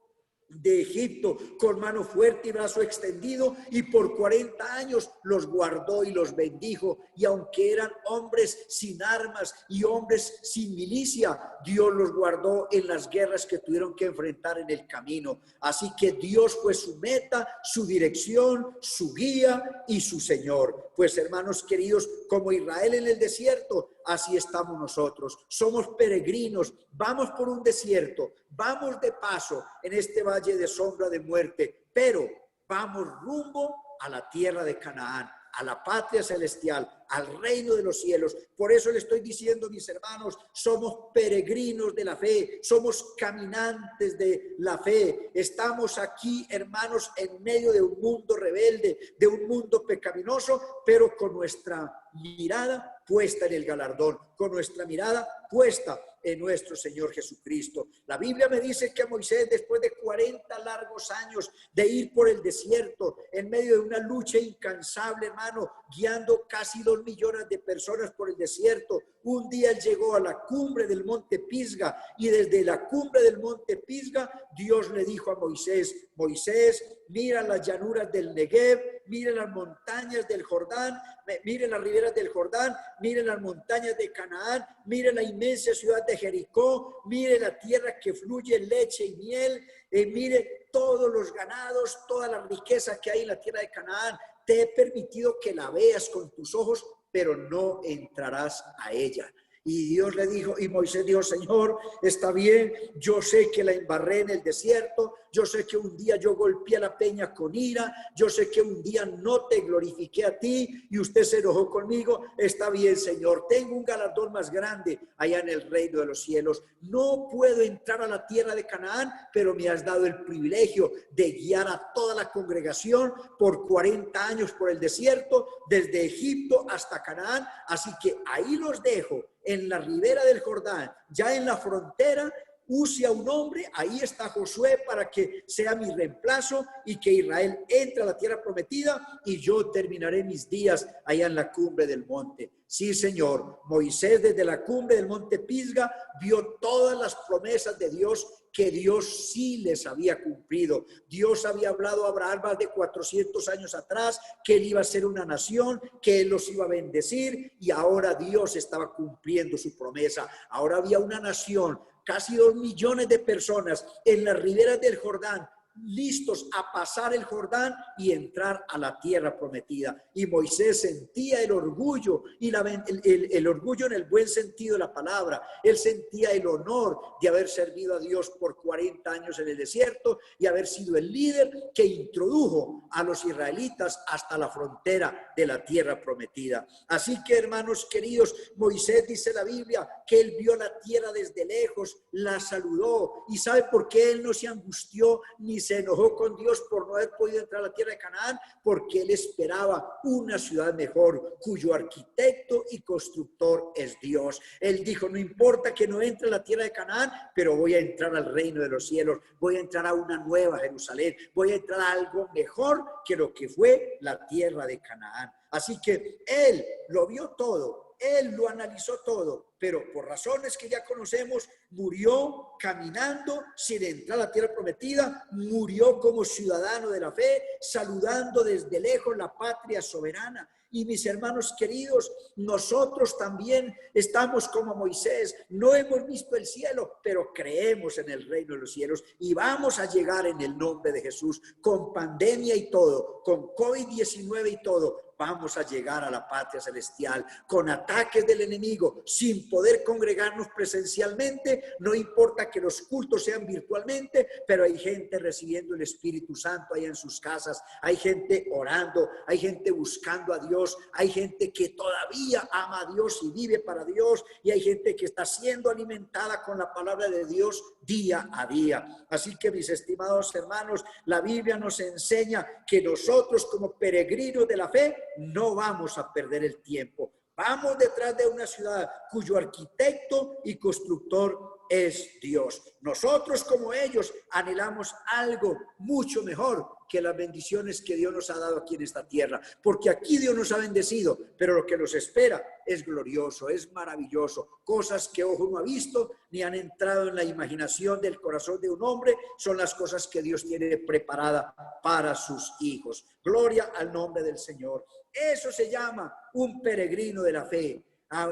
de Egipto con mano fuerte y brazo extendido, y por 40 años los guardó y los bendijo. Y aunque eran hombres sin armas y hombres sin milicia, Dios los guardó en las guerras que tuvieron que enfrentar en el camino. Así que Dios fue su meta, su dirección, su guía y su Señor. Pues, hermanos queridos, como Israel en el desierto, así estamos nosotros. Somos peregrinos, vamos por un desierto, vamos de paso en este valle de sombra de muerte, pero vamos rumbo a la tierra de Canaán, a la patria celestial, al reino de los cielos. Por eso le estoy diciendo, mis hermanos, somos peregrinos de la fe, somos caminantes de la fe. Estamos aquí, hermanos, en medio de un mundo rebelde, de un mundo pecaminoso, pero con nuestra mirada puesta en el galardón, con nuestra mirada puesta en nuestro Señor Jesucristo. La Biblia me dice que Moisés, después de 40 largos años de ir por el desierto, en medio de una lucha incansable, hermano, guiando casi 2 millones de personas por el desierto, un día llegó a la cumbre del monte Pisga, y desde la cumbre del monte Pisga, Dios le dijo a Moisés: Moisés, mira las llanuras del Negev, mira las montañas del Jordán, mire las riberas del Jordán, mire las montañas de Canaán, mire la inmensa ciudad de Jericó, mire la tierra que fluye leche y miel, mire todos los ganados, toda la riqueza que hay en la tierra de Canaán. Te he permitido que la veas con tus ojos, pero no entrarás a ella. Y Dios le dijo, y Moisés dijo: Señor, está bien, yo sé que la embarré en el desierto, yo sé que un día yo golpeé a la peña con ira, yo sé que un día no te glorifiqué a ti y usted se enojó conmigo. Está bien, Señor, tengo un galardón más grande allá en el reino de los cielos. No puedo entrar a la tierra de Canaán, pero me has dado el privilegio de guiar a toda la congregación por 40 años por el desierto, desde Egipto hasta Canaán. Así que ahí los dejo, en la ribera del Jordán, ya en la frontera, use a un hombre, ahí está Josué para que sea mi reemplazo y que Israel entre a la tierra prometida y yo terminaré mis días allá en la cumbre del monte. Sí, Señor, Moisés desde la cumbre del monte Pisga vio todas las promesas de Dios que Dios sí les había cumplido. Dios había hablado a Abraham más de 400 años atrás que él iba a ser una nación, que él los iba a bendecir y ahora Dios estaba cumpliendo su promesa. Ahora había una nación, casi 2 millones de personas en las riberas del Jordán, listos a pasar el Jordán y entrar a la tierra prometida. Y Moisés sentía el orgullo y el orgullo en el buen sentido de la palabra. Él sentía el honor de haber servido a Dios por 40 años en el desierto y haber sido el líder que introdujo a los israelitas hasta la frontera de la tierra prometida. Así que, hermanos queridos, Moisés, dice la Biblia, que él vio la tierra desde lejos, la saludó. ¿Y sabe por qué él no se angustió ni se enojó con Dios por no haber podido entrar a la tierra de Canaán? Porque él esperaba una ciudad mejor, cuyo arquitecto y constructor es Dios. Él dijo, no importa que no entre a la tierra de Canaán, pero voy a entrar al reino de los cielos, voy a entrar a una nueva Jerusalén, voy a entrar a algo mejor que lo que fue la tierra de Canaán. Así que él lo vio todo, él lo analizó todo, pero por razones que ya conocemos, murió caminando sin entrar a la tierra prometida, murió como ciudadano de la fe, saludando desde lejos la patria soberana. Y mis hermanos queridos, nosotros también estamos como Moisés, no hemos visto el cielo, pero creemos en el reino de los cielos y vamos a llegar en el nombre de Jesús, con pandemia y todo, con COVID-19 y todo. Vamos a llegar a la patria celestial con ataques del enemigo, sin poder congregarnos presencialmente. No importa que los cultos sean virtualmente, pero hay gente recibiendo el Espíritu Santo allá en sus casas. Hay gente orando, hay gente buscando a Dios, hay gente que todavía ama a Dios y vive para Dios, y hay gente que está siendo alimentada con la palabra de Dios día a día. Así que, mis estimados hermanos, la Biblia nos enseña que nosotros como peregrinos de la fe no vamos a perder el tiempo. Vamos detrás de una ciudad cuyo arquitecto y constructor es Dios. Nosotros como ellos anhelamos algo mucho mejor que las bendiciones que Dios nos ha dado aquí en esta tierra, porque aquí Dios nos ha bendecido, pero lo que nos espera es glorioso, es maravilloso. Cosas que ojo no ha visto ni han entrado en la imaginación del corazón de un hombre, son las cosas que Dios tiene preparada para sus hijos. Gloria al nombre del Señor. Eso se llama un peregrino de la fe.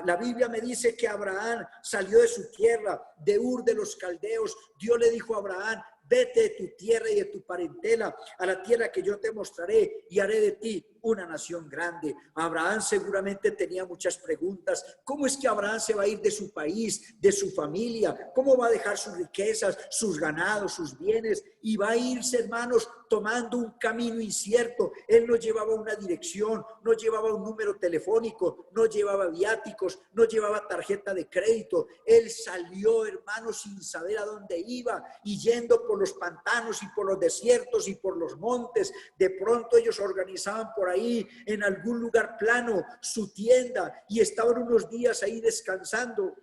La Biblia me dice que Abraham salió de su tierra, de Ur de los Caldeos. Dios le dijo a Abraham, vete de tu tierra y de tu parentela a la tierra que yo te mostraré y haré de ti una nación grande. Abraham seguramente tenía muchas preguntas. ¿Cómo es que Abraham se va a ir de su país, de su familia? ¿Cómo va a dejar sus riquezas, sus ganados, sus bienes? Y va a irse, hermanos, tomando un camino incierto. Él no llevaba una dirección, no llevaba un número telefónico, no llevaba viáticos, no llevaba tarjeta de crédito. Él salió, hermanos, sin saber a dónde iba y yendo por los pantanos y por los desiertos y por los montes. De pronto ellos organizaban por ahí en algún lugar plano su tienda y estaban unos días ahí descansando.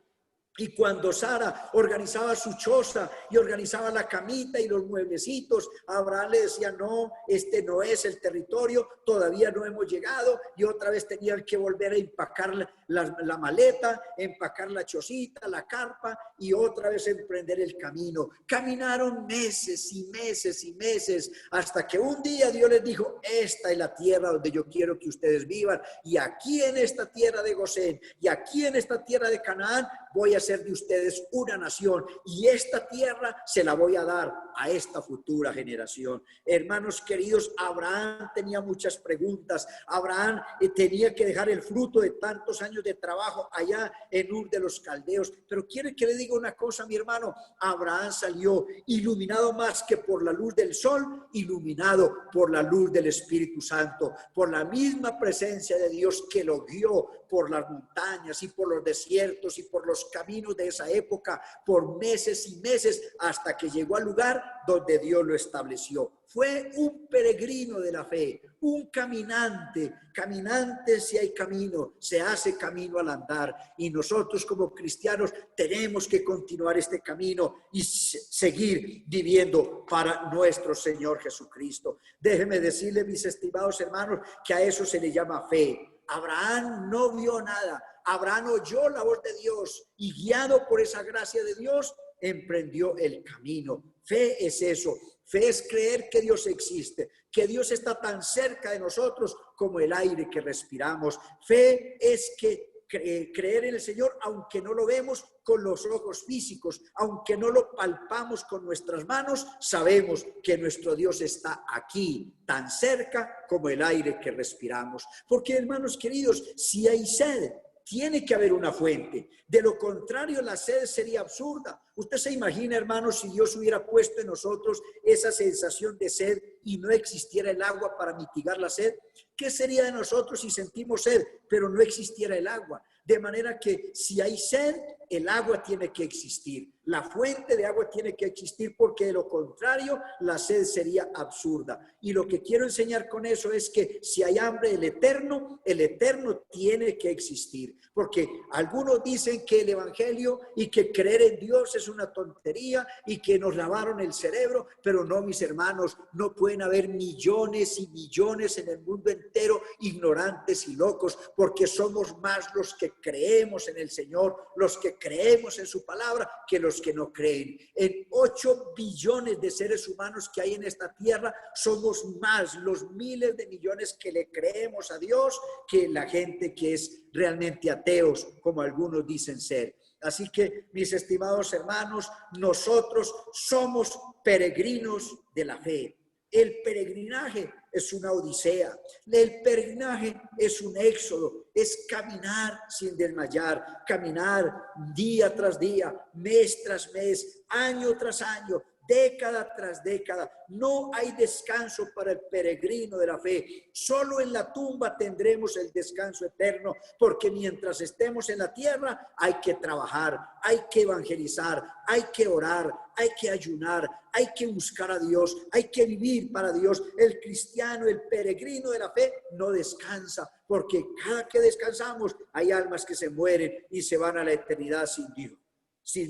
Y cuando Sara organizaba su choza y organizaba la camita y los mueblecitos, Abraham le decía, no, este no es el territorio, todavía no hemos llegado. Y otra vez tenían que volver a empacar la maleta, empacar la chocita, la carpa y otra vez emprender el camino. Caminaron meses y meses y meses hasta que un día Dios les dijo, esta es la tierra donde yo quiero que ustedes vivan. Y aquí en esta tierra de Gosén y aquí en esta tierra de Canaán voy a hacer de ustedes una nación y esta tierra se la voy a dar a esta futura generación. Hermanos queridos, Abraham tenía muchas preguntas. Abraham tenía que dejar el fruto de tantos años de trabajo allá en Ur de los Caldeos. Pero quiere que le diga una cosa, mi hermano. Abraham salió iluminado más que por la luz del sol, iluminado por la luz del Espíritu Santo, por la misma presencia de Dios que lo guió por las montañas y por los desiertos y por los los caminos de esa época por meses y meses hasta que llegó al lugar donde Dios lo estableció. Fue un peregrino de la fe, un caminante. Caminante si hay camino, se hace camino al andar. Y nosotros como cristianos tenemos que continuar este camino y seguir viviendo para nuestro Señor Jesucristo. Déjenme decirle, mis estimados hermanos, que a eso se le llama fe. Abraham no vio nada. Abraham oyó la voz de Dios y guiado por esa gracia de Dios, emprendió el camino. Fe es eso. Fe es creer que Dios existe, que Dios está tan cerca de nosotros como el aire que respiramos. Fe es creer en el Señor aunque no lo vemos con los ojos físicos, aunque no lo palpamos con nuestras manos, sabemos que nuestro Dios está aquí, tan cerca como el aire que respiramos. Porque, hermanos queridos, si hay sed, tiene que haber una fuente. De lo contrario, la sed sería absurda. Usted se imagina, hermanos, si Dios hubiera puesto en nosotros esa sensación de sed y no existiera el agua para mitigar la sed. ¿Qué sería de nosotros si sentimos sed, pero no existiera el agua? De manera que si hay sed, el agua tiene que existir. La fuente de agua tiene que existir porque de lo contrario, la sed sería absurda. Y lo que quiero enseñar con eso es que si hay hambre del el eterno tiene que existir. Porque algunos dicen que el evangelio y que creer en Dios es una tontería y que nos lavaron el cerebro, pero no, mis hermanos, no pueden haber millones y millones en el mundo entero ignorantes y locos, porque somos más los que creemos en el Señor, los que creemos en su palabra, que los que no creen. En 8 billones de seres humanos que hay en esta tierra, somos más los miles de millones que le creemos a Dios que la gente que es realmente ateos, como algunos dicen ser. Así que, mis estimados hermanos, nosotros somos peregrinos de la fe. El peregrinaje es una odisea, el peregrinaje es un éxodo, es caminar sin desmayar, caminar día tras día, mes tras mes, año tras año, década tras década. No hay descanso para el peregrino de la fe. Solo en la tumba tendremos el descanso eterno, porque mientras estemos en la tierra hay que trabajar, hay que evangelizar, hay que orar, hay que ayunar, hay que buscar a Dios, hay que vivir para Dios. El cristiano, el peregrino de la fe no descansa, porque cada que descansamos hay almas que se mueren y se van a la eternidad sin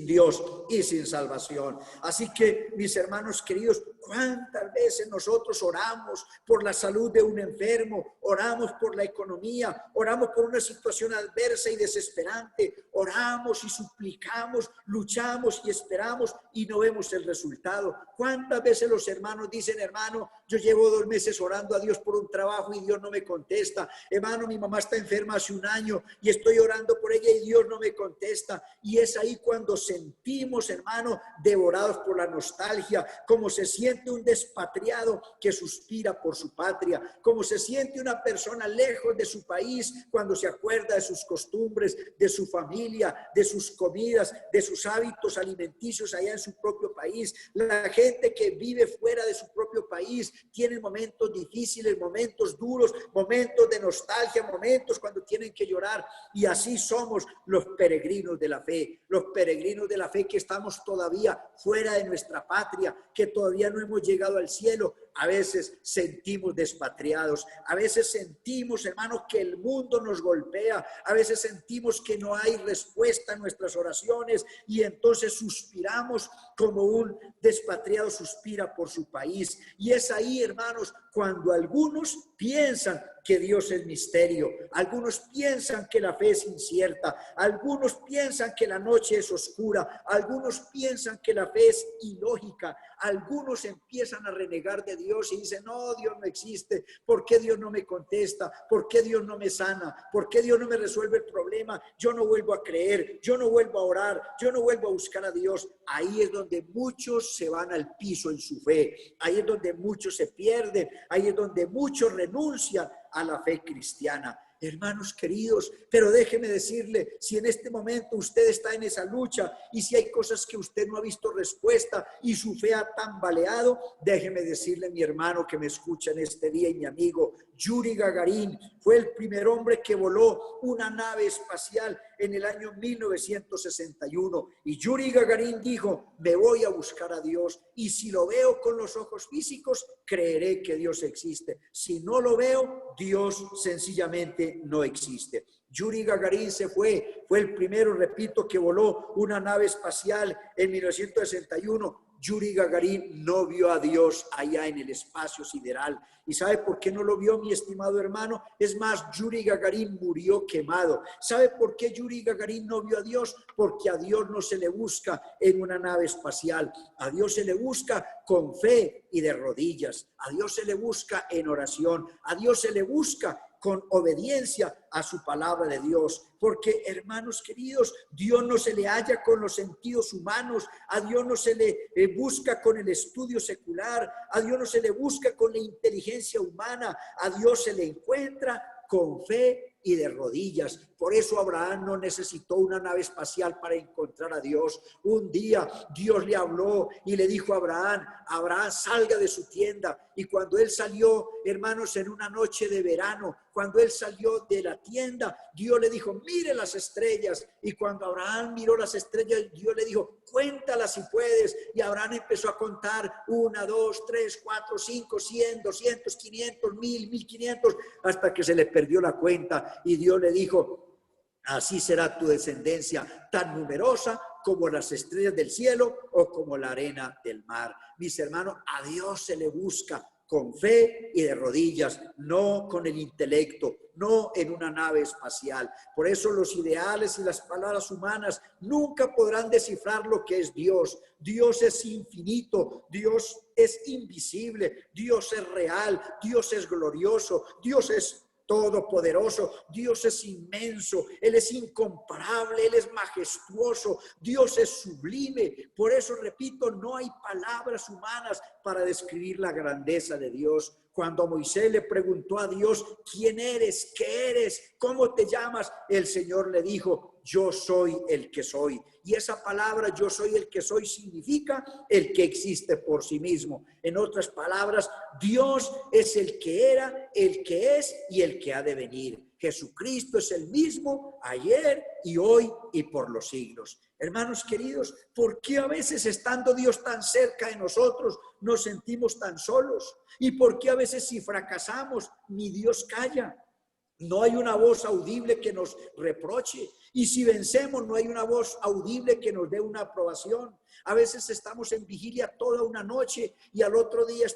Dios y sin salvación. Así que, mis hermanos queridos, ¿cuántas veces nosotros oramos por la salud de un enfermo? Oramos por la economía, oramos por una situación adversa y desesperante, oramos y suplicamos, luchamos y esperamos y no vemos el resultado. ¿Cuántas veces los hermanos dicen, hermano, yo llevo 2 meses orando a Dios por un trabajo y Dios no me contesta? Hermano, mi mamá está enferma hace 1 año y estoy orando por ella y Dios no me contesta. Y es ahí cuando sentimos, hermano, devorados por la nostalgia, como se siente un despatriado que suspira por su patria, como se siente una persona lejos de su país cuando se acuerda de sus costumbres, de su familia, de sus comidas, de sus hábitos alimenticios allá en su propio país. La gente que vive fuera de su propio país tiene momentos difíciles, momentos duros, momentos de nostalgia, momentos cuando tienen que llorar, y así somos los peregrinos de la fe, los peregrinos de la fe que estamos todavía fuera de nuestra patria, que todavía no hemos llegado al cielo. A veces sentimos despatriados, a veces sentimos, hermanos, que el mundo nos golpea, a veces sentimos que no hay respuesta a nuestras oraciones y entonces suspiramos como un despatriado suspira por su país. Y es ahí, hermanos, cuando algunos piensan que Dios es misterio, algunos piensan que la fe es incierta, algunos piensan que la noche es oscura, algunos piensan que la fe es ilógica, algunos empiezan a renegar de Dios y dicen, no, Dios no existe. ¿Por qué Dios no me contesta? ¿Por qué Dios no me sana? ¿Por qué Dios no me resuelve el problema? Yo no vuelvo a creer, yo no vuelvo a orar, yo no vuelvo a buscar a Dios. Ahí es donde muchos se van al piso en su fe, ahí es donde muchos se pierden, ahí es donde muchos renuncian a la fe cristiana. Hermanos queridos, pero déjeme decirle, si en este momento usted está en esa lucha y si hay cosas que usted no ha visto respuesta y su fe ha tambaleado, déjeme decirle, mi hermano que me escucha en este día y mi amigo, Yuri Gagarin fue el primer hombre que voló una nave espacial en el año 1961. Y Yuri Gagarin dijo, me voy a buscar a Dios y si lo veo con los ojos físicos, creeré que Dios existe. Si no lo veo, Dios sencillamente no existe. Yuri Gagarin fue el primero, repito, que voló una nave espacial en 1961. Yuri Gagarin no vio a Dios allá en el espacio sideral. ¿Y sabe por qué no lo vio, mi estimado hermano? Es más, Yuri Gagarin murió quemado. ¿Sabe por qué Yuri Gagarin no vio a Dios? Porque a Dios no se le busca en una nave espacial. A Dios se le busca con fe y de rodillas. A Dios se le busca en oración. A Dios se le busca con obediencia a su palabra de Dios. Porque, hermanos queridos, Dios no se le halla con los sentidos humanos, a Dios no se le busca con el estudio secular, a Dios no se le busca con la inteligencia humana, a Dios se le encuentra con fe y de rodillas. Por eso Abraham no necesitó una nave espacial para encontrar a Dios. Un día Dios le habló y le dijo a Abraham, Abraham, salga de su tienda. Y cuando él salió, hermanos, en una noche de verano, cuando él salió de la tienda, Dios le dijo, mire las estrellas. Y cuando Abraham miró las estrellas, Dios le dijo, cuéntalas si puedes. Y Abraham empezó a contar 1, 2, 3, 4, 5, 100, 200, 500, 1000, 1500, hasta que se le perdió la cuenta. Y Dios le dijo, así será tu descendencia, tan numerosa como las estrellas del cielo o como la arena del mar. Mis hermanos, a Dios se le busca con fe y de rodillas, no con el intelecto, no en una nave espacial. Por eso los ideales y las palabras humanas nunca podrán descifrar lo que es Dios. Dios es infinito, Dios es invisible, Dios es real, Dios es glorioso, Dios es todopoderoso, Dios es inmenso, Él es incomparable, Él es majestuoso, Dios es sublime. Por eso, repito, no hay palabras humanas para describir la grandeza de Dios. Cuando Moisés le preguntó a Dios, ¿quién eres? ¿Qué eres? ¿Cómo te llamas? El Señor le dijo, yo soy el que soy. Y esa palabra, yo soy el que soy, significa el que existe por sí mismo. En otras palabras, Dios es el que era, el que es y el que ha de venir. Jesucristo es el mismo ayer y hoy y por los siglos. Hermanos queridos, ¿por qué a veces estando Dios tan cerca de nosotros nos sentimos tan solos? ¿Y por qué a veces si fracasamos ni Dios calla? No hay una voz audible que nos reproche. Y si vencemos, no hay una voz audible que nos dé una aprobación. A veces estamos en vigilia toda una noche y al otro día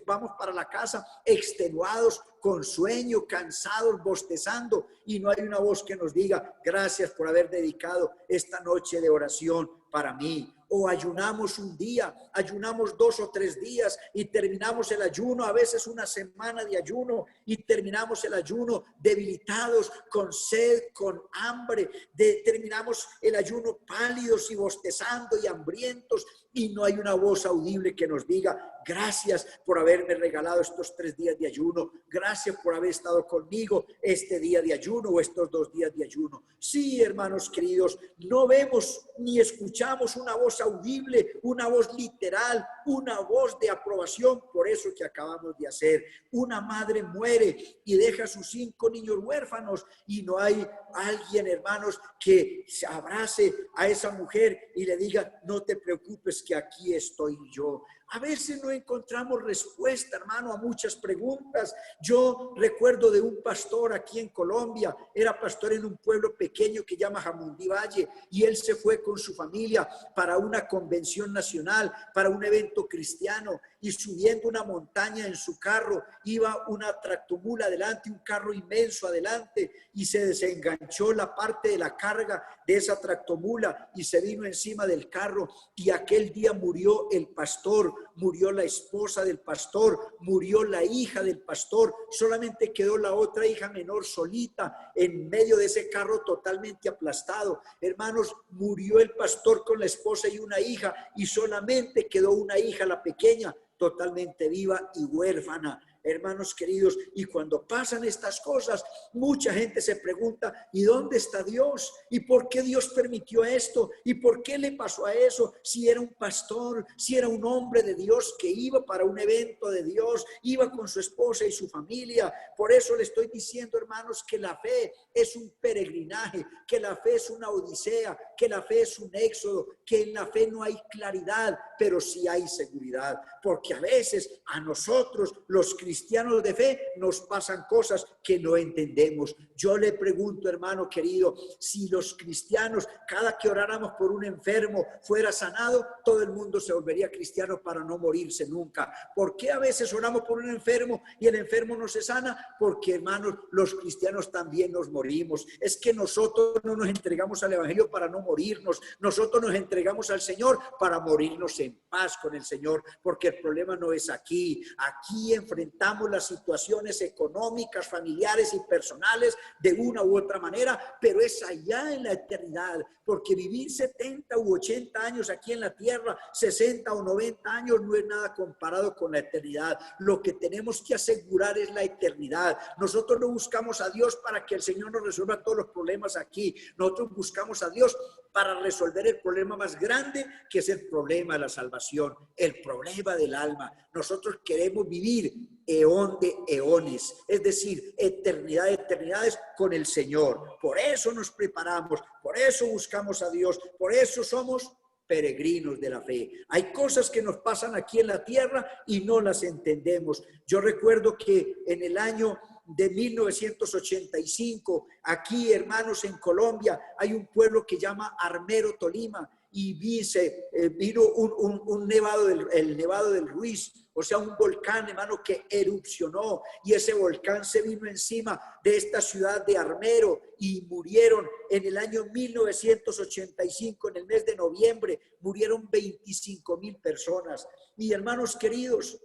vamos para la casa extenuados, con sueño, cansados, bostezando. Y no hay una voz que nos diga, gracias por haber dedicado esta noche de oración para mí. O ayunamos un día, ayunamos 2 o 3 días y terminamos el ayuno, a veces una semana de ayuno, y terminamos el ayuno debilitados, con sed, con hambre, terminamos el ayuno pálidos y bostezando y hambrientos, y no hay una voz audible que nos diga, gracias por haberme regalado estos 3 días de ayuno, gracias por haber estado conmigo este día de ayuno o estos 2 días de ayuno. Sí, hermanos queridos, no vemos ni escuchamos una voz audible, una voz literal, una voz de aprobación por eso que acabamos de hacer. Una madre muere y deja a sus 5 niños huérfanos y no hay alguien, hermanos, que se abrace a esa mujer y le diga, no te preocupes que aquí estoy yo. A veces no encontramos respuesta, hermano, a muchas preguntas. Yo recuerdo de un pastor aquí en Colombia, era pastor en un pueblo pequeño que llama Jamundí Valle, y él se fue con su familia para una convención nacional, para un evento cristiano, y subiendo una montaña en su carro, iba una tractomula adelante, un carro inmenso adelante, y se desenganchó la parte de la carga de esa tractomula y se vino encima del carro, y aquel día murió el pastor, murió la esposa del pastor, murió la hija del pastor, solamente quedó la otra hija menor solita en medio de ese carro totalmente aplastado. Hermanos, murió el pastor con la esposa y una hija, y solamente quedó una hija, la pequeña, totalmente viva y huérfana. hermanos queridos, y cuando pasan estas cosas, mucha gente se pregunta, ¿y dónde está Dios? ¿Y por qué Dios permitió esto? ¿Y por qué le pasó a eso? Si era un pastor, si era un hombre de Dios que iba para un evento de Dios, iba con su esposa y su familia. Por eso le estoy diciendo, hermanos, que la fe es un peregrinaje, que la fe es una odisea, que la fe es un éxodo, que en la fe no hay claridad, pero sí hay seguridad, porque a veces a nosotros, los cristianos de fe, nos pasan cosas que no entendemos. Yo le pregunto, hermano querido, si los cristianos, cada que oráramos por un enfermo fuera sanado, todo el mundo se volvería cristiano para no morirse nunca. ¿Por qué a veces oramos por un enfermo y el enfermo no se sana? Porque, hermanos, los cristianos también nos morimos. Es que nosotros no nos entregamos al evangelio para no morirnos. Nosotros nos entregamos al Señor para morirnos en paz con el Señor, porque el problema no es aquí. Aquí enfrentamos las situaciones económicas, familiares y personales de una u otra manera, pero es allá en la eternidad, porque vivir 70 u 80 años aquí en la tierra, 60 o 90 años, no es nada comparado con la eternidad. Lo que tenemos que asegurar es la eternidad. Nosotros no buscamos a Dios para que el Señor nos resuelva todos los problemas aquí. Nosotros buscamos a Dios para resolver el problema más grande, que es el problema de la salvación, el problema del alma. Nosotros queremos vivir eón de eones, es decir, eternidad de eternidades con el Señor. Por eso nos preparamos, por eso buscamos a Dios, por eso somos peregrinos de la fe. Hay cosas que nos pasan aquí en la tierra y no las entendemos. Yo recuerdo que en el año de 1985, aquí, hermanos, en Colombia, hay un pueblo que llama Armero, Tolima, y vino un nevado, el nevado del Ruiz, o sea, un volcán, hermano, que erupcionó, y ese volcán se vino encima de esta ciudad de Armero, y murieron en el año 1985, en el mes de noviembre, murieron 25,000 personas. Y hermanos queridos,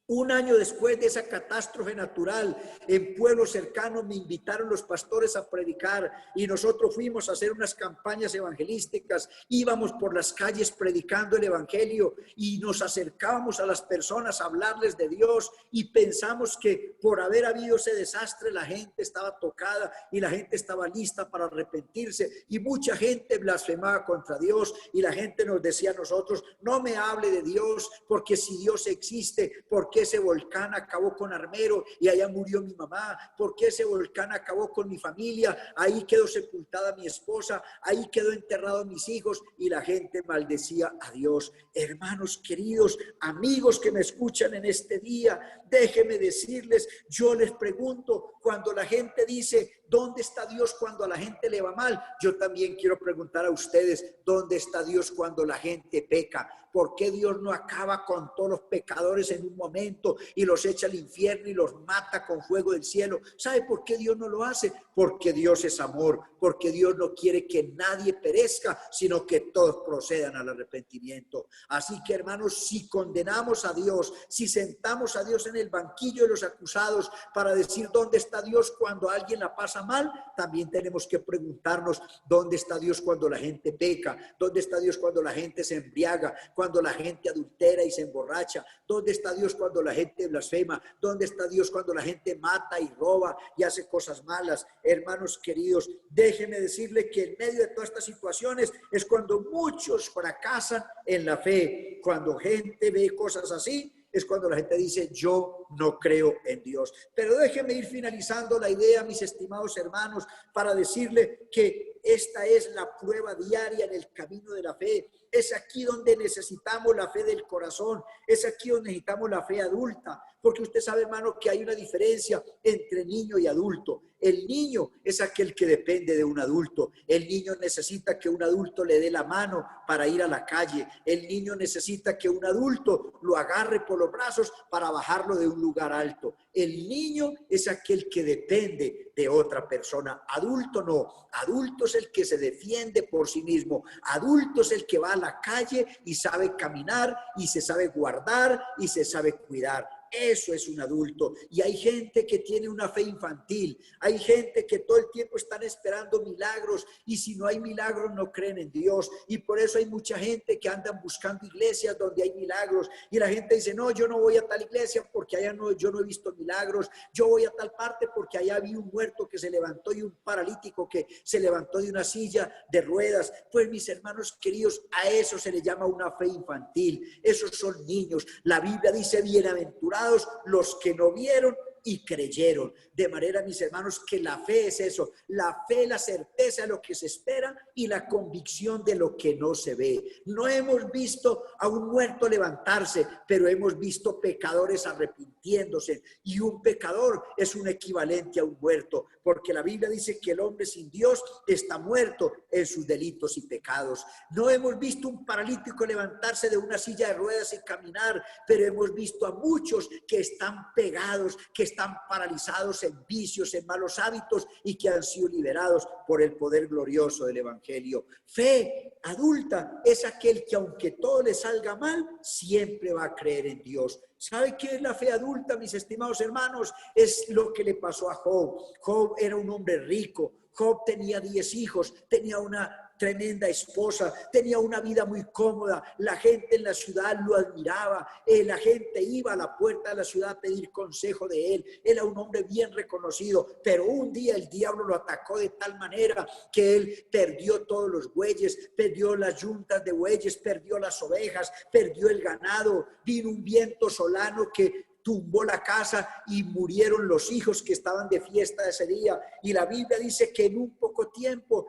un año después de esa catástrofe natural, en pueblos cercanos me invitaron los pastores a predicar y nosotros fuimos a hacer unas campañas evangelísticas. Íbamos por las calles predicando el evangelio y nos acercábamos a las personas a hablarles de Dios, y pensamos que por haber habido ese desastre la gente estaba tocada y la gente estaba lista para arrepentirse, y mucha gente blasfemaba contra Dios, y la gente nos decía a nosotros: no me hable de Dios, porque si Dios existe, ¿por qué ese volcán acabó con Armero y allá murió mi mamá? ¿Por qué ese volcán acabó con mi familia? Ahí quedó sepultada mi esposa, ahí quedó enterrado mis hijos, y la gente maldecía a Dios. Hermanos queridos, amigos que me escuchan en este día, déjenme decirles, yo les pregunto, cuando la gente dice, ¿dónde está Dios cuando a la gente le va mal? Yo también quiero preguntar a ustedes, ¿dónde está Dios cuando la gente peca? ¿Por qué Dios no acaba con todos los pecadores en un momento y los echa al infierno y los mata con fuego del cielo? ¿Sabe por qué Dios no lo hace? Porque Dios es amor, porque Dios no quiere que nadie perezca, sino que todos procedan al arrepentimiento. Así que, hermanos, si condenamos a Dios, si sentamos a Dios en el banquillo de los acusados para decir dónde está Dios cuando alguien la pasa mal, también tenemos que preguntarnos dónde está Dios cuando la gente peca, dónde está Dios cuando la gente se embriaga, cuando la gente adultera y se emborracha, dónde está Dios cuando la gente blasfema, dónde está Dios cuando la gente mata y roba y hace cosas malas. Hermanos queridos, déjenme decirle que en medio de todas estas situaciones es cuando muchos fracasan en la fe. Cuando gente ve cosas así, es cuando la gente dice, yo no creo en Dios. Pero déjenme ir finalizando la idea, mis estimados hermanos, para decirle que esta es la prueba diaria en el camino de la fe. Es aquí donde necesitamos la fe del corazón. Es aquí donde necesitamos la fe adulta. Porque usted sabe, hermano, que hay una diferencia entre niño y adulto. El niño es aquel que depende de un adulto. El niño necesita que un adulto le dé la mano para ir a la calle. El niño necesita que un adulto lo agarre por los brazos para bajarlo de un lugar alto. El niño es aquel que depende de otra persona. Adulto no. Adulto es el que se defiende por sí mismo. Adulto es el que va a la calle y sabe caminar y se sabe guardar y se sabe cuidar. Eso es un adulto. Y hay gente que tiene una fe infantil. Hay gente que todo el tiempo están esperando milagros y si no hay milagros no creen en Dios. Y por eso hay mucha gente que andan buscando iglesias donde hay milagros. Y la gente dice, no, yo no voy a tal iglesia porque allá no, yo no he visto milagros. Yo voy a tal parte porque allá vi un muerto que se levantó y un paralítico que se levantó de una silla de ruedas. Pues mis hermanos queridos, a eso se le llama una fe infantil. Esos son niños. La Biblia dice, bienaventurados los que no vieron y creyeron. De manera, mis hermanos, que la fe es eso. La fe, la certeza de lo que se espera y la convicción de lo que no se ve. No hemos visto a un muerto levantarse, pero hemos visto pecadores arrepintiéndose. Y un pecador es un equivalente a un muerto, porque la Biblia dice que el hombre sin Dios está muerto en sus delitos y pecados. No hemos visto un paralítico levantarse de una silla de ruedas y caminar, pero hemos visto a muchos que están pegados, que están paralizados en vicios, en malos hábitos y que han sido liberados por el poder glorioso del Evangelio. Fe adulta es aquel que aunque todo le salga mal, siempre va a creer en Dios. ¿Sabe qué es la fe adulta, mis estimados hermanos? Es lo que le pasó a Job. Job era un hombre rico. Job tenía 10 hijos, tenía una tremenda esposa, tenía una vida muy cómoda, la gente en la ciudad lo admiraba, la gente iba a la puerta de la ciudad a pedir consejo de él, era un hombre bien reconocido, pero un día el diablo lo atacó de tal manera que él perdió todos los bueyes, perdió las yuntas de bueyes, perdió las ovejas, perdió el ganado, vino un viento solano que tumbó la casa y murieron los hijos que estaban de fiesta ese día. Y la Biblia dice que en un poco tiempo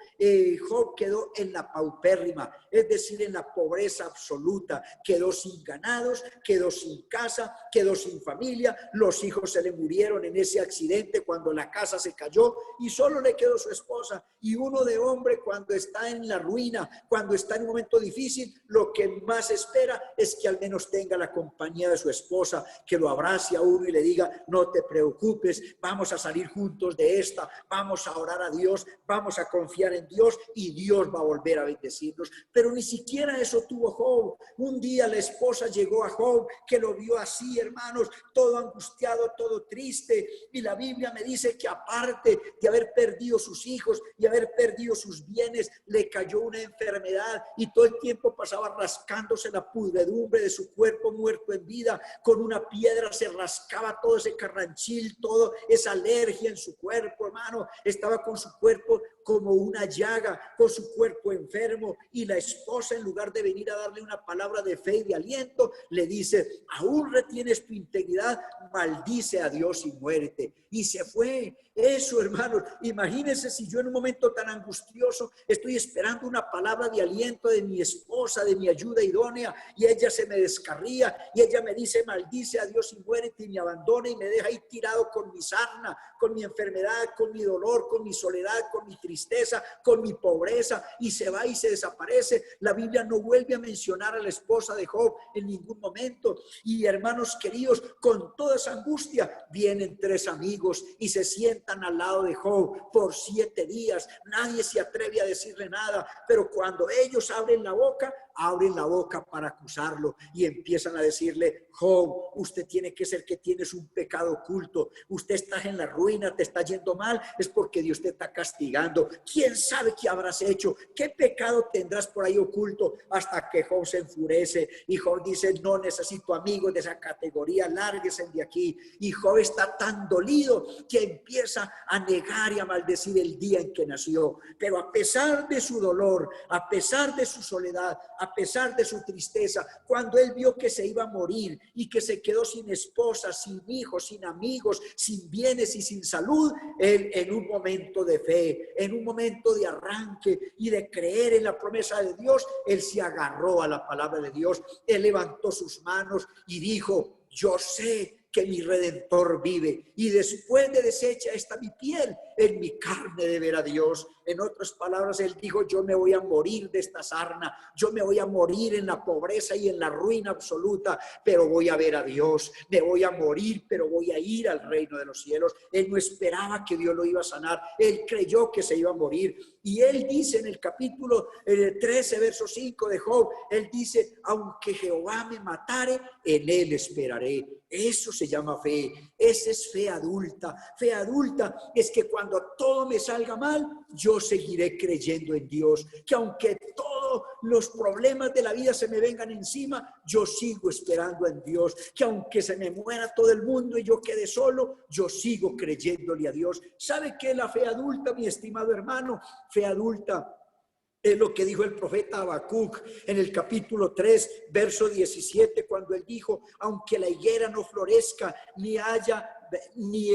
Job quedó en la paupérrima, es decir, en la pobreza absoluta. Quedó sin ganados, quedó sin casa, quedó sin familia. Los hijos se le murieron en ese accidente cuando la casa se cayó y solo le quedó su esposa. Y uno de hombre, cuando está en la ruina, cuando está en un momento difícil, lo que más espera es que al menos tenga la compañía de su esposa, que lo abrace a uno y le diga, no te preocupes, vamos a salir juntos de esta, vamos a orar a Dios, vamos a confiar en Dios y Dios va a volver a bendecirnos. Pero ni siquiera eso tuvo Job. Un día la esposa llegó a Job, que lo vio así, hermanos, todo angustiado, todo triste, y la Biblia me dice que aparte de haber perdido sus hijos y haber perdido sus bienes, le cayó una enfermedad y todo el tiempo pasaba rascándose la pudredumbre de su cuerpo muerto en vida. Con una piedra se rascaba todo ese carranchil, toda esa alergia en su cuerpo, hermano. Estaba con su cuerpo como una llaga, con su cuerpo enfermo, y la esposa, en lugar de venir a darle una palabra de fe y de aliento, le dice, aún retienes tu integridad, maldice a Dios y muérete. Y se fue. Eso, hermanos, imagínense si yo en un momento tan angustioso estoy esperando una palabra de aliento de mi esposa, de mi ayuda idónea, y ella se me descarría y ella me dice, maldice a Dios y muérete, y me abandona y me deja ahí tirado con mi sarna, con mi enfermedad, con mi dolor, con mi soledad, con mi tristeza, con mi pobreza, y se va y se desaparece. La Biblia no vuelve a mencionar a la esposa de Job en ningún momento. Y hermanos queridos, con toda esa angustia vienen 3 amigos y se sientan al lado de Job por 7 días. Nadie se atreve a decirle nada, pero cuando ellos abren la boca para acusarlo y empiezan a decirle, Job, usted tiene que ser que tienes un pecado oculto, usted está en la ruina, te está yendo mal, es porque Dios te está castigando. ¿Quién sabe qué habrás hecho? ¿Qué pecado tendrás por ahí oculto? Hasta que Job se enfurece y Job dice, no necesito amigos de esa categoría, lárguense de aquí. Y Job está tan dolido que empieza a negar y a maldecir el día en que nació. Pero a pesar de su dolor, a pesar de su soledad, a pesar de su tristeza, cuando él vio que se iba a morir y que se quedó sin esposa, sin hijos, sin amigos, sin bienes y sin salud, él en un momento de fe, en un momento de arranque y de creer en la promesa de Dios, él se agarró a la palabra de Dios, él levantó sus manos y dijo, yo sé que mi Redentor vive, y después de deshecha esta mi piel, en mi carne de ver a Dios. En otras palabras, él dijo, yo me voy a morir de esta sarna, yo me voy a morir en la pobreza y en la ruina absoluta, pero voy a ver a Dios, me voy a morir, pero voy a ir al reino de los cielos. Él no esperaba que Dios lo iba a sanar, él creyó que se iba a morir. Y él dice en el capítulo 13, verso 5 de Job, él dice, aunque Jehová me matare, en él esperaré. Eso se llama fe. Esa es fe adulta. Fe adulta es que cuando todo me salga mal, yo seguiré creyendo en Dios. Que aunque todos los problemas de la vida se me vengan encima, yo sigo esperando en Dios. Que aunque se me muera todo el mundo y yo quede solo, yo sigo creyéndole a Dios. ¿Sabe qué es la fe adulta, mi estimado hermano? Fe adulta es lo que dijo el profeta Habacuc en el capítulo 3, verso 17, cuando él dijo, aunque la higuera no florezca, ni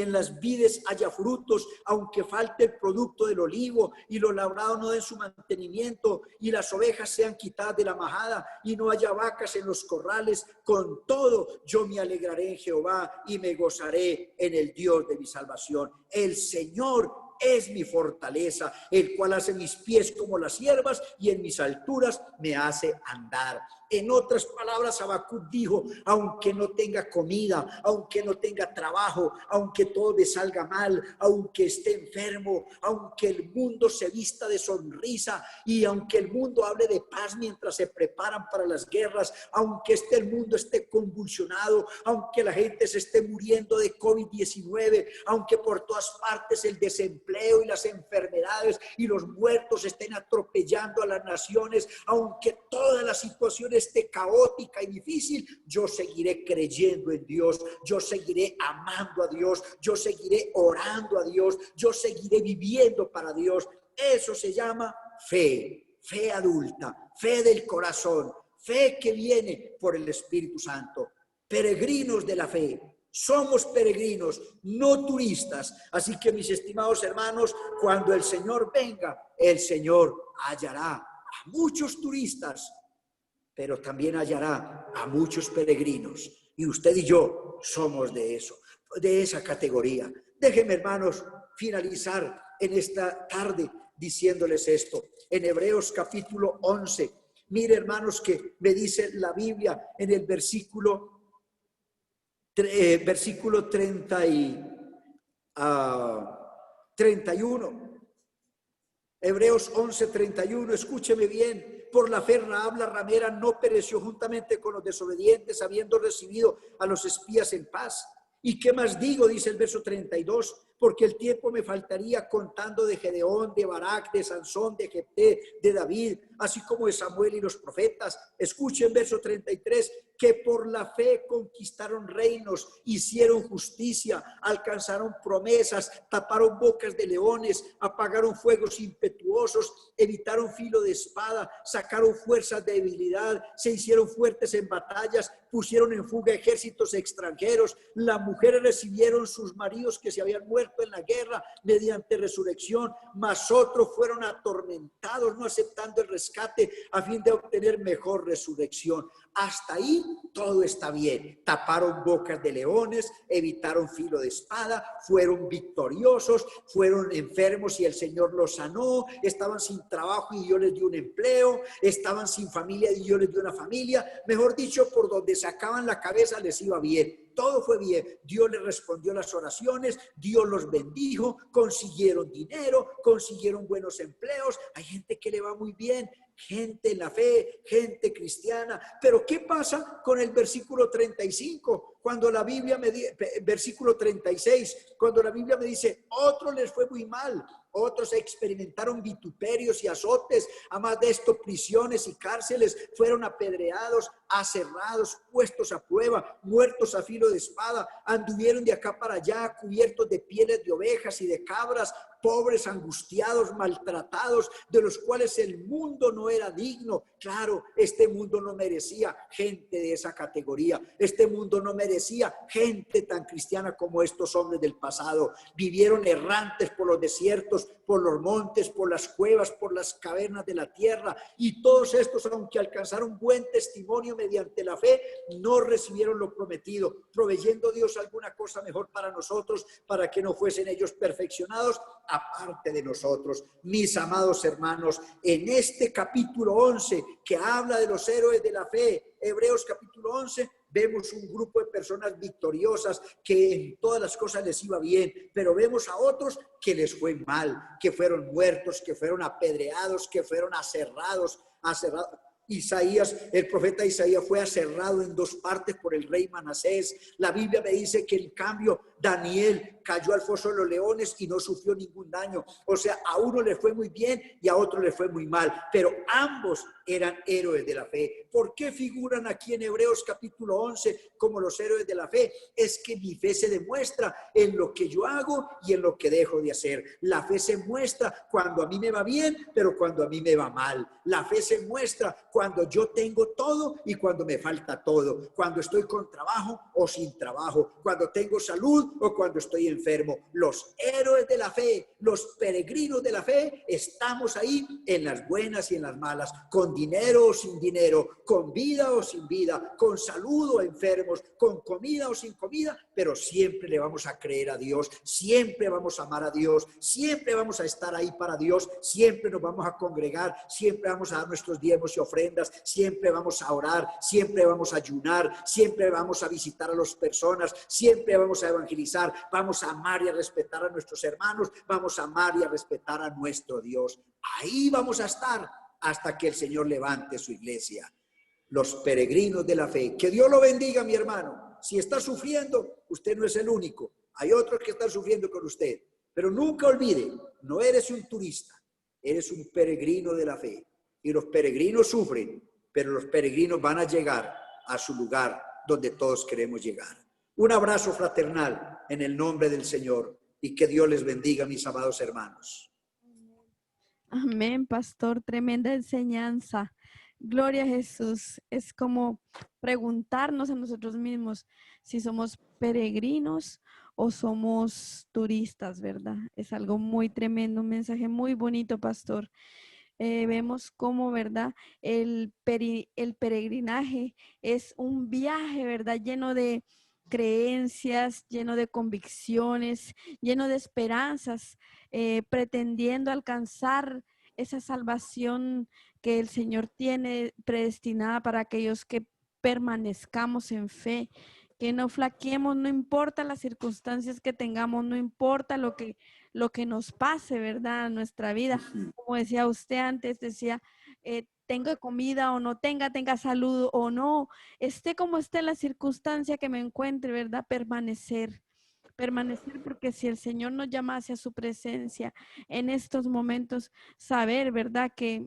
en las vides haya frutos, aunque falte el producto del olivo y los labrados no den su mantenimiento y las ovejas sean quitadas de la majada y no haya vacas en los corrales, con todo yo me alegraré en Jehová y me gozaré en el Dios de mi salvación. El Señor es mi fortaleza, el cual hace mis pies como las hierbas y en mis alturas me hace andar. En otras palabras, Habacuc dijo, aunque no tenga comida, aunque no tenga trabajo, aunque todo me salga mal, aunque esté enfermo, aunque el mundo se vista de sonrisa y aunque el mundo hable de paz mientras se preparan para las guerras, aunque el mundo esté convulsionado, aunque la gente se esté muriendo de COVID-19, aunque por todas partes el desempleo y las enfermedades y los muertos estén atropellando a las naciones, aunque toda la situación esté caótica y difícil, yo seguiré creyendo en Dios, yo seguiré amando a Dios, yo seguiré orando a Dios, yo seguiré viviendo para Dios. Eso se llama fe, fe adulta, fe del corazón, fe que viene por el Espíritu Santo. Peregrinos de la fe. Somos peregrinos, no turistas. Así que, mis estimados hermanos, cuando el Señor venga, el Señor hallará a muchos turistas, pero también hallará a muchos peregrinos. Y usted y yo somos de eso, de esa categoría. Déjenme, hermanos, finalizar en esta tarde diciéndoles esto. En Hebreos capítulo 11, mire, hermanos, que me dice la Biblia en el versículo 31. Hebreos 11:31, escúcheme bien. Por la fe Rahab la ramera no pereció juntamente con los desobedientes, habiendo recibido a los espías en paz. ¿Y qué más digo? Dice el verso 32, porque el tiempo me faltaría contando de Gedeón, de Barak, de Sansón, de Jefté, de David, así como de Samuel y los profetas. Escuchen verso 33, que por la fe conquistaron reinos, hicieron justicia, alcanzaron promesas, taparon bocas de leones, apagaron fuegos impetuosos, evitaron filo de espada, sacaron fuerzas de debilidad, se hicieron fuertes en batallas, pusieron en fuga ejércitos extranjeros. Las mujeres recibieron sus maridos que se habían muerto en la guerra mediante resurrección, mas otros fueron atormentados, no aceptando el rescate a fin de obtener mejor resurrección. Hasta ahí todo está bien. Taparon bocas de leones, evitaron filo de espada, fueron victoriosos, fueron enfermos y el Señor los sanó, estaban sin trabajo y Dios les dio un empleo, estaban sin familia y Dios les dio una familia. Mejor dicho, por donde sacaban la cabeza les iba bien. Todo fue bien. Dios les respondió las oraciones, Dios los bendijo, consiguieron dinero, consiguieron buenos empleos. Hay gente que le va muy bien, gente en la fe, gente cristiana. Pero ¿qué pasa con el versículo 35? Cuando la Biblia versículo 36, cuando la Biblia me dice, otros les fue muy mal, otros experimentaron vituperios y azotes, a más de esto prisiones y cárceles, fueron apedreados, aserrados, puestos a prueba, muertos a filo de espada, anduvieron de acá para allá, cubiertos de pieles de ovejas y de cabras, pobres, angustiados, maltratados, de los cuales el mundo no era digno. Claro, este mundo no merecía gente de esa categoría. Este mundo no merecía gente tan cristiana como estos hombres del pasado. Vivieron errantes por los desiertos, por los montes, por las cuevas, por las cavernas de la tierra. Y todos estos, aunque alcanzaron buen testimonio mediante la fe, no recibieron lo prometido, proveyendo Dios alguna cosa mejor para nosotros, para que no fuesen ellos perfeccionados aparte de nosotros. Mis amados hermanos, en este capítulo 11 que habla de los héroes de la fe, Hebreos capítulo 11, vemos un grupo de personas victoriosas que en todas las cosas les iba bien, pero vemos a otros que les fue mal, que fueron muertos, que fueron apedreados, que fueron aserrados. Isaías, el profeta Isaías fue aserrado en 2 partes por el rey Manasés. La Biblia me dice que en cambio Daniel cayó al foso de los leones y no sufrió ningún daño. O sea, a uno le fue muy bien y a otro le fue muy mal, pero ambos eran héroes de la fe. ¿Por qué figuran aquí en Hebreos capítulo 11 como los héroes de la fe? Es que mi fe se demuestra en lo que yo hago y en lo que dejo de hacer. La fe se muestra cuando a mí me va bien, pero cuando a mí me va mal. La fe se muestra cuando yo tengo todo y cuando me falta todo, cuando estoy con trabajo o sin trabajo, cuando tengo salud o cuando estoy enfermo. Los héroes de la fe, los peregrinos de la fe, estamos ahí en las buenas y en las malas, con dinero o sin dinero, con vida o sin vida, con salud o enfermos, con comida o sin comida, pero siempre le vamos a creer a Dios, siempre vamos a amar a Dios, siempre vamos a estar ahí para Dios, siempre nos vamos a congregar, siempre vamos a dar nuestros diezmos y ofrendas, siempre vamos a orar, siempre vamos a ayunar, siempre vamos a visitar a las personas, siempre vamos a evangelizar, vamos a amar y a respetar a nuestros hermanos, vamos a amar y a respetar a nuestro Dios. Ahí vamos a estar hasta que el Señor levante su iglesia. Los peregrinos de la fe. Que Dios lo bendiga, mi hermano. Si está sufriendo, usted no es el único. Hay otros que están sufriendo con usted. Pero nunca olvide, no eres un turista, eres un peregrino de la fe. Y los peregrinos sufren, pero los peregrinos van a llegar a su lugar donde todos queremos llegar. Un abrazo fraternal en el nombre del Señor y que Dios les bendiga, mis amados hermanos. Amén, pastor, tremenda enseñanza. Gloria a Jesús. Es como preguntarnos a nosotros mismos si somos peregrinos o somos turistas, ¿verdad? Es algo muy tremendo, un mensaje muy bonito, pastor. Vemos cómo, ¿verdad? El peregrinaje es un viaje, ¿verdad? Lleno de creencias, lleno de convicciones, lleno de esperanzas, pretendiendo alcanzar esa salvación que el Señor tiene predestinada para aquellos que permanezcamos en fe, que no flaqueemos, no importa las circunstancias que tengamos, no importa lo que nos pase, ¿verdad? En nuestra vida. Como decía usted antes, decía, tenga comida o no tenga salud o no, esté como esté la circunstancia que me encuentre, ¿verdad? Permanecer porque si el Señor nos llamase a su presencia en estos momentos, saber, ¿verdad? Que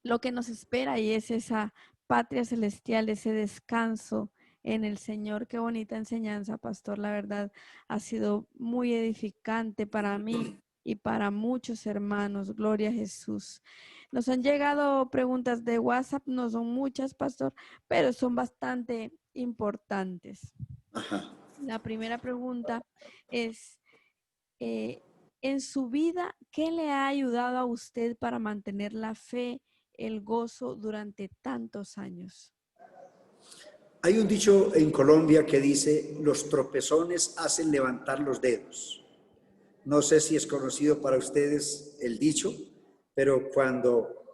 lo que nos espera y es esa patria celestial, ese descanso en el Señor. Qué bonita enseñanza, pastor. La verdad ha sido muy edificante para mí y para muchos hermanos. Gloria a Jesús. Nos han llegado preguntas de WhatsApp, no son muchas, pastor, pero son bastante importantes. Ajá. La primera pregunta es, en su vida, ¿qué le ha ayudado a usted para mantener la fe, el gozo durante tantos años? Hay un dicho en Colombia que dice, los tropezones hacen levantar los dedos. No sé si es conocido para ustedes el dicho, pero cuando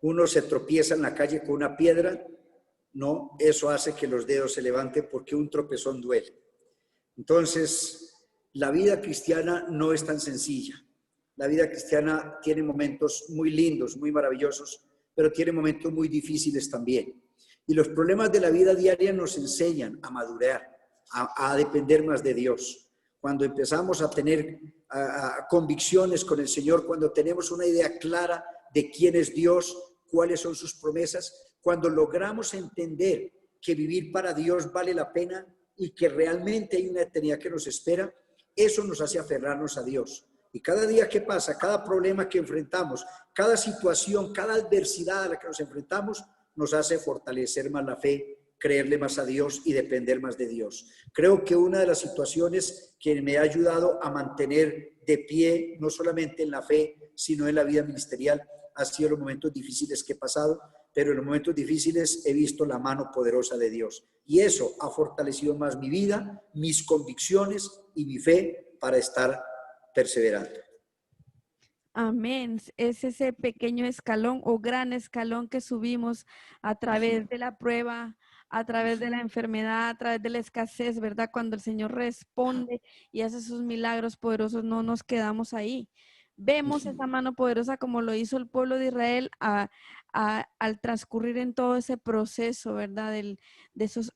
uno se tropieza en la calle con una piedra, no, eso hace que los dedos se levanten porque un tropezón duele. Entonces, la vida cristiana no es tan sencilla. La vida cristiana tiene momentos muy lindos, muy maravillosos, pero tiene momentos muy difíciles también. Y los problemas de la vida diaria nos enseñan a madurar, a depender más de Dios. Cuando empezamos a tener convicciones con el Señor, cuando tenemos una idea clara de quién es Dios, cuáles son sus promesas, cuando logramos entender que vivir para Dios vale la pena y que realmente hay una eternidad que nos espera, eso nos hace aferrarnos a Dios. Y cada día que pasa, cada problema que enfrentamos, cada situación, cada adversidad a la que nos enfrentamos, nos hace fortalecer más la fe, creerle más a Dios y depender más de Dios. Creo que una de las situaciones que me ha ayudado a mantener de pie, no solamente en la fe, sino en la vida ministerial, ha sido los momentos difíciles que he pasado, pero en los momentos difíciles he visto la mano poderosa de Dios. Y eso ha fortalecido más mi vida, mis convicciones y mi fe para estar perseverando. Amén. Es ese pequeño escalón o gran escalón que subimos a través de la prueba, a través de la enfermedad, a través de la escasez, ¿verdad? Cuando el Señor responde y hace sus milagros poderosos, no nos quedamos ahí. Vemos esa mano poderosa como lo hizo el pueblo de Israel al transcurrir en todo ese proceso, ¿verdad? De esos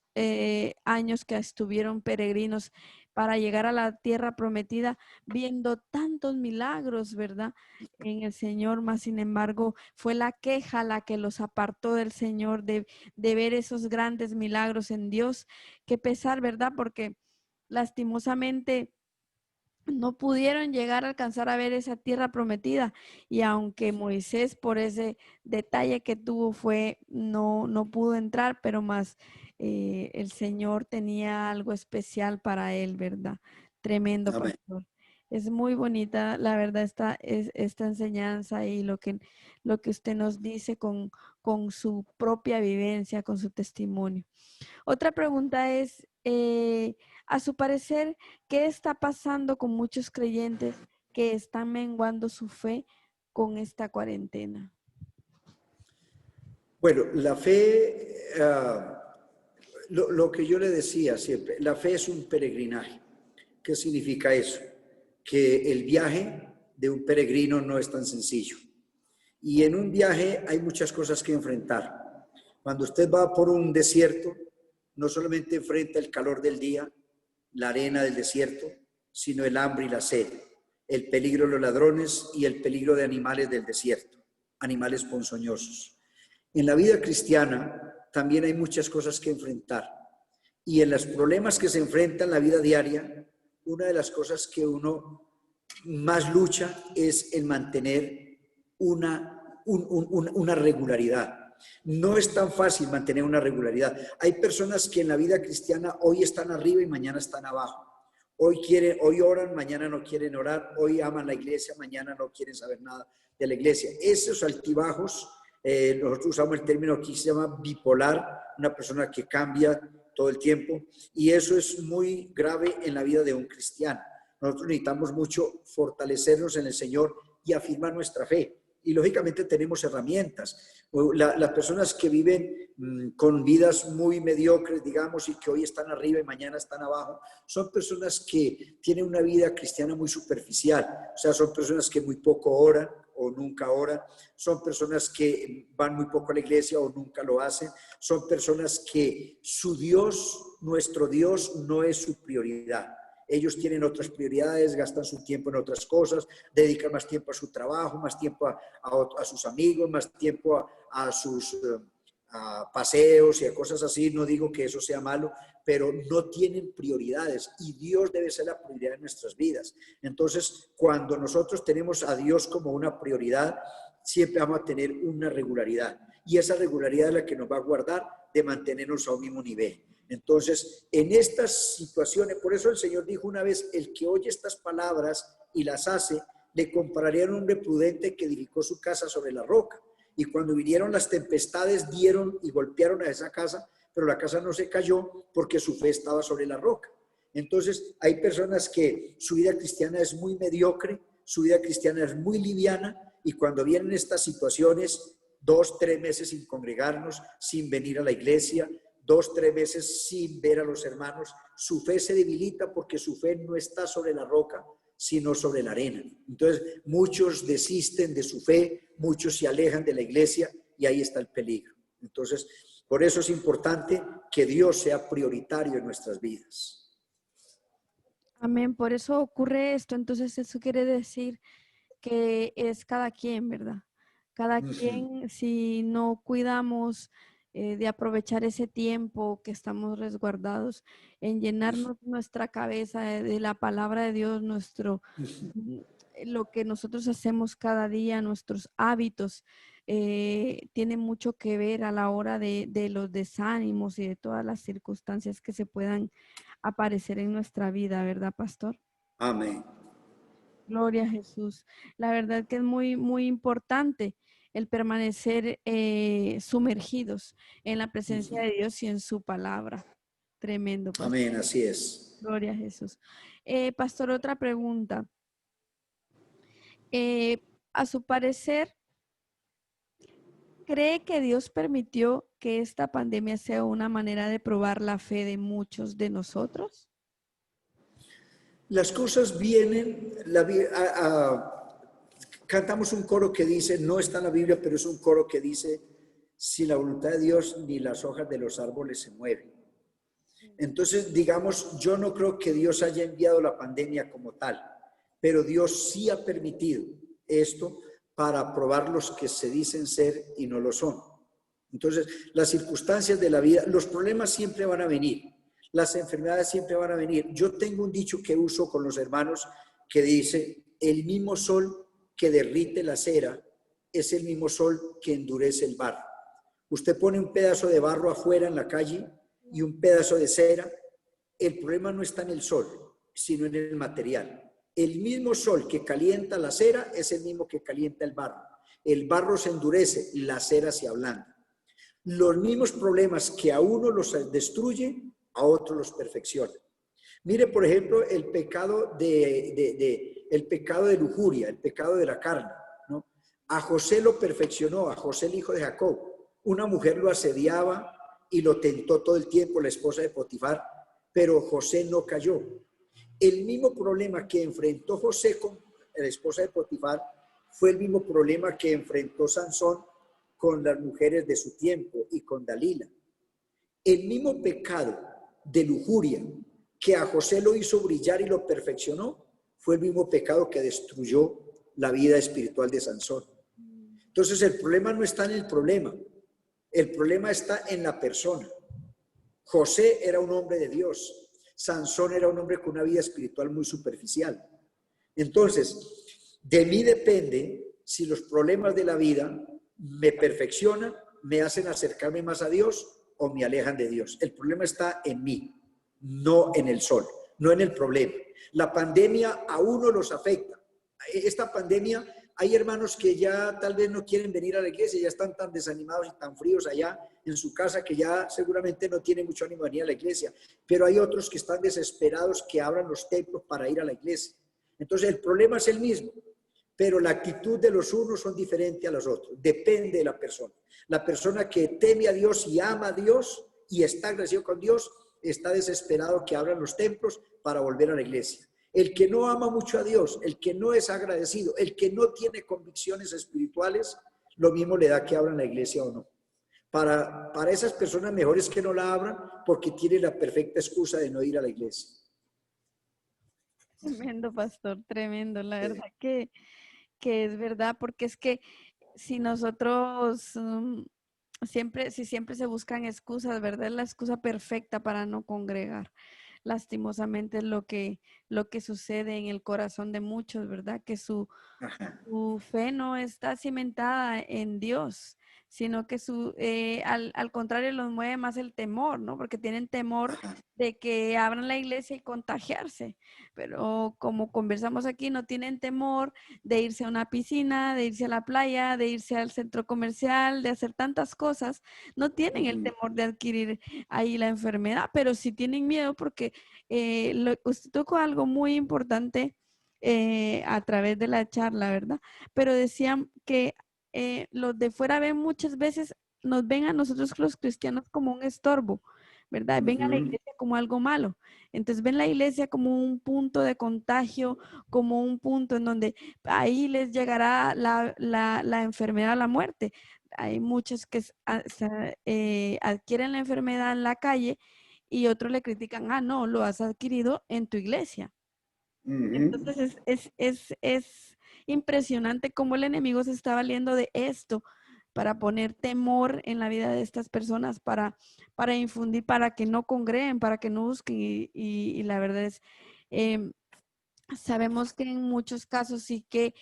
años que estuvieron peregrinos para llegar a la tierra prometida, viendo tantos milagros, ¿verdad? En el Señor, más sin embargo, fue la queja la que los apartó del Señor de ver esos grandes milagros en Dios. Qué pesar, ¿verdad? Porque lastimosamente no pudieron llegar a alcanzar a ver esa tierra prometida. Y aunque Moisés, por ese detalle que tuvo, no pudo entrar, pero más el Señor tenía algo especial para él, ¿verdad? Tremendo, Amén. pastor. Es muy bonita, la verdad, esta enseñanza y lo que usted nos dice con su propia vivencia, con su testimonio. Otra pregunta es, a su parecer, ¿qué está pasando con muchos creyentes que están menguando su fe con esta cuarentena? Bueno, la fe, lo que yo le decía siempre, la fe es un peregrinaje. ¿Qué significa eso? Que el viaje de un peregrino no es tan sencillo. Y en un viaje hay muchas cosas que enfrentar. Cuando usted va por un desierto, no solamente enfrenta el calor del día, la arena del desierto, sino el hambre y la sed, el peligro de los ladrones y el peligro de animales del desierto, animales ponzoñosos. En la vida cristiana también hay muchas cosas que enfrentar. Y en los problemas que se enfrentan en la vida diaria, una de las cosas que uno más lucha es el mantener una regularidad. No es tan fácil mantener una regularidad. Hay personas que en la vida cristiana hoy están arriba y mañana están abajo. Hoy oran, mañana no quieren orar. Hoy aman la iglesia, mañana no quieren saber nada de la iglesia. Esos altibajos, nosotros usamos el término aquí, se llama bipolar, una persona que cambia todo el tiempo, y eso es muy grave en la vida de un cristiano. Nosotros necesitamos mucho fortalecernos en el Señor y afirmar nuestra fe. Y lógicamente tenemos herramientas. Las personas que viven con vidas muy mediocres, digamos, y que hoy están arriba y mañana están abajo, son personas que tienen una vida cristiana muy superficial. O sea, son personas que muy poco oran o nunca oran. Son personas que van muy poco a la iglesia o nunca lo hacen. Son personas que su Dios, nuestro Dios, no es su prioridad. Ellos tienen otras prioridades, gastan su tiempo en otras cosas, dedican más tiempo a su trabajo, más tiempo a sus amigos, más tiempo a sus a paseos y a cosas así. No digo que eso sea malo, pero no tienen prioridades y Dios debe ser la prioridad de nuestras vidas. Entonces, cuando nosotros tenemos a Dios como una prioridad, siempre vamos a tener una regularidad y esa regularidad es la que nos va a guardar de mantenernos a un mismo nivel. Entonces, en estas situaciones, por eso el Señor dijo una vez, el que oye estas palabras y las hace, le compararía a un hombre prudente que edificó su casa sobre la roca. Y cuando vinieron las tempestades, dieron y golpearon a esa casa, pero la casa no se cayó porque su fe estaba sobre la roca. Entonces, hay personas que su vida cristiana es muy mediocre, su vida cristiana es muy liviana, y cuando vienen estas situaciones, 2, 3 meses sin congregarnos, sin venir a la iglesia, 2, 3 meses sin ver a los hermanos, su fe se debilita porque su fe no está sobre la roca, sino sobre la arena. Entonces, muchos desisten de su fe, muchos se alejan de la iglesia y ahí está el peligro. Entonces, por eso es importante que Dios sea prioritario en nuestras vidas. Amén, por eso ocurre esto. Entonces, eso quiere decir que es cada quien, ¿verdad? Cada quien, si no cuidamos de aprovechar ese tiempo que estamos resguardados en llenarnos nuestra cabeza de la palabra de Dios, lo que nosotros hacemos cada día, nuestros hábitos, tiene mucho que ver a la hora de los desánimos y de todas las circunstancias que se puedan aparecer en nuestra vida, ¿verdad, pastor? Amén. Gloria a Jesús. La verdad que es muy, muy importante el permanecer sumergidos en la presencia de Dios y en su palabra. Tremendo, pastor. Amén, así es. Gloria a Jesús. Pastor, otra pregunta. A su parecer, ¿cree que Dios permitió que esta pandemia sea una manera de probar la fe de muchos de nosotros? Las cosas vienen, cantamos un coro que dice, no está en la Biblia, pero es un coro que dice, sin la voluntad de Dios ni las hojas de los árboles se mueven. Entonces, digamos, yo no creo que Dios haya enviado la pandemia como tal, pero Dios sí ha permitido esto para probar los que se dicen ser y no lo son. Entonces, las circunstancias de la vida, los problemas siempre van a venir, las enfermedades siempre van a venir. Yo tengo un dicho que uso con los hermanos que dice, el mismo sol que derrite la cera es el mismo sol que endurece el barro. Usted pone un pedazo de barro afuera en la calle y un pedazo de cera, el problema no está en el sol, sino en el material. El mismo sol que calienta la cera es el mismo que calienta el barro. El barro se endurece, la cera se ablanda. Los mismos problemas que a uno los destruye, a otro los perfecciona. Mire, por ejemplo, el pecado de lujuria, el pecado de la carne, ¿no? A José lo perfeccionó, a José el hijo de Jacob. Una mujer lo asediaba y lo tentó todo el tiempo, la esposa de Potifar, pero José no cayó. El mismo problema que enfrentó José con la esposa de Potifar fue el mismo problema que enfrentó Sansón con las mujeres de su tiempo y con Dalila. El mismo pecado de lujuria que a José lo hizo brillar y lo perfeccionó fue el mismo pecado que destruyó la vida espiritual de Sansón. Entonces el problema no está en el problema está en la persona. José era un hombre de Dios, Sansón era un hombre con una vida espiritual muy superficial. Entonces, de mí depende si los problemas de la vida me perfeccionan, me hacen acercarme más a Dios o me alejan de Dios. El problema está en mí, no en el sol, no en el problema. La pandemia a uno los afecta. Esta pandemia, hay hermanos que ya tal vez no quieren venir a la iglesia, ya están tan desanimados y tan fríos allá en su casa que ya seguramente no tienen mucho ánimo de venir a la iglesia, pero hay otros que están desesperados que abran los templos para ir a la iglesia. Entonces el problema es el mismo, pero la actitud de los unos son diferente a los otros, depende de la persona. La persona que teme a Dios y ama a Dios y está agradecido con Dios, está desesperado que abran los templos para volver a la iglesia. El que no ama mucho a Dios, el que no es agradecido, el que no tiene convicciones espirituales, lo mismo le da que abran la iglesia o no. Para esas personas mejor es que no la abran porque tienen la perfecta excusa de no ir a la iglesia. Tremendo, pastor, tremendo. La verdad que es verdad, porque es que si nosotros siempre se buscan excusas, ¿verdad? Es la excusa perfecta para no congregar. Lastimosamente es lo que sucede en el corazón de muchos, ¿verdad? Que su fe no está cimentada en Dios, sino que al contrario los mueve más el temor, ¿no? Porque tienen temor de que abran la iglesia y contagiarse. Pero como conversamos aquí, no tienen temor de irse a una piscina, de irse a la playa, de irse al centro comercial, de hacer tantas cosas. No tienen el temor de adquirir ahí la enfermedad, pero sí tienen miedo porque usted tocó algo muy importante a través de la charla, ¿verdad? Pero decían que los de fuera ven muchas veces, nos ven a nosotros los cristianos como un estorbo, ¿verdad? Ven a la iglesia como algo malo. Entonces ven la iglesia como un punto de contagio, como un punto en donde ahí les llegará la enfermedad, la muerte. Hay muchos que adquieren la enfermedad en la calle y otros le critican, ah, no, lo has adquirido en tu iglesia. Entonces es impresionante cómo el enemigo se está valiendo de esto para poner temor en la vida de estas personas, para infundir, para que no congreguen, para que no busquen. Y la verdad es, sabemos que en muchos casos sí que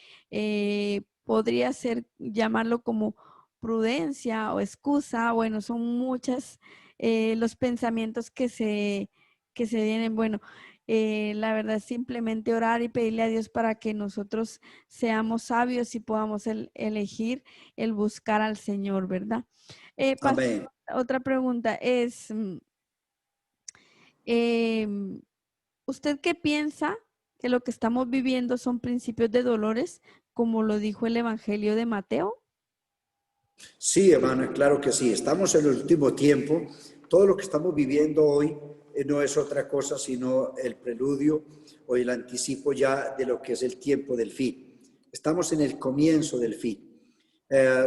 podría ser llamarlo como prudencia o excusa. Bueno, son muchas los pensamientos que se vienen. Bueno, la verdad es simplemente orar y pedirle a Dios para que nosotros seamos sabios y podamos elegir el buscar al Señor, ¿verdad? Pastor, Amén. otra pregunta es, em, ¿usted qué piensa que lo que estamos viviendo son principios de dolores, como lo dijo el Evangelio de Mateo? Sí, hermana, claro que sí. Estamos en el último tiempo. Todo lo que estamos viviendo hoy no es otra cosa sino el preludio o el anticipo ya de lo que es el tiempo del fin. Estamos en el comienzo del fin.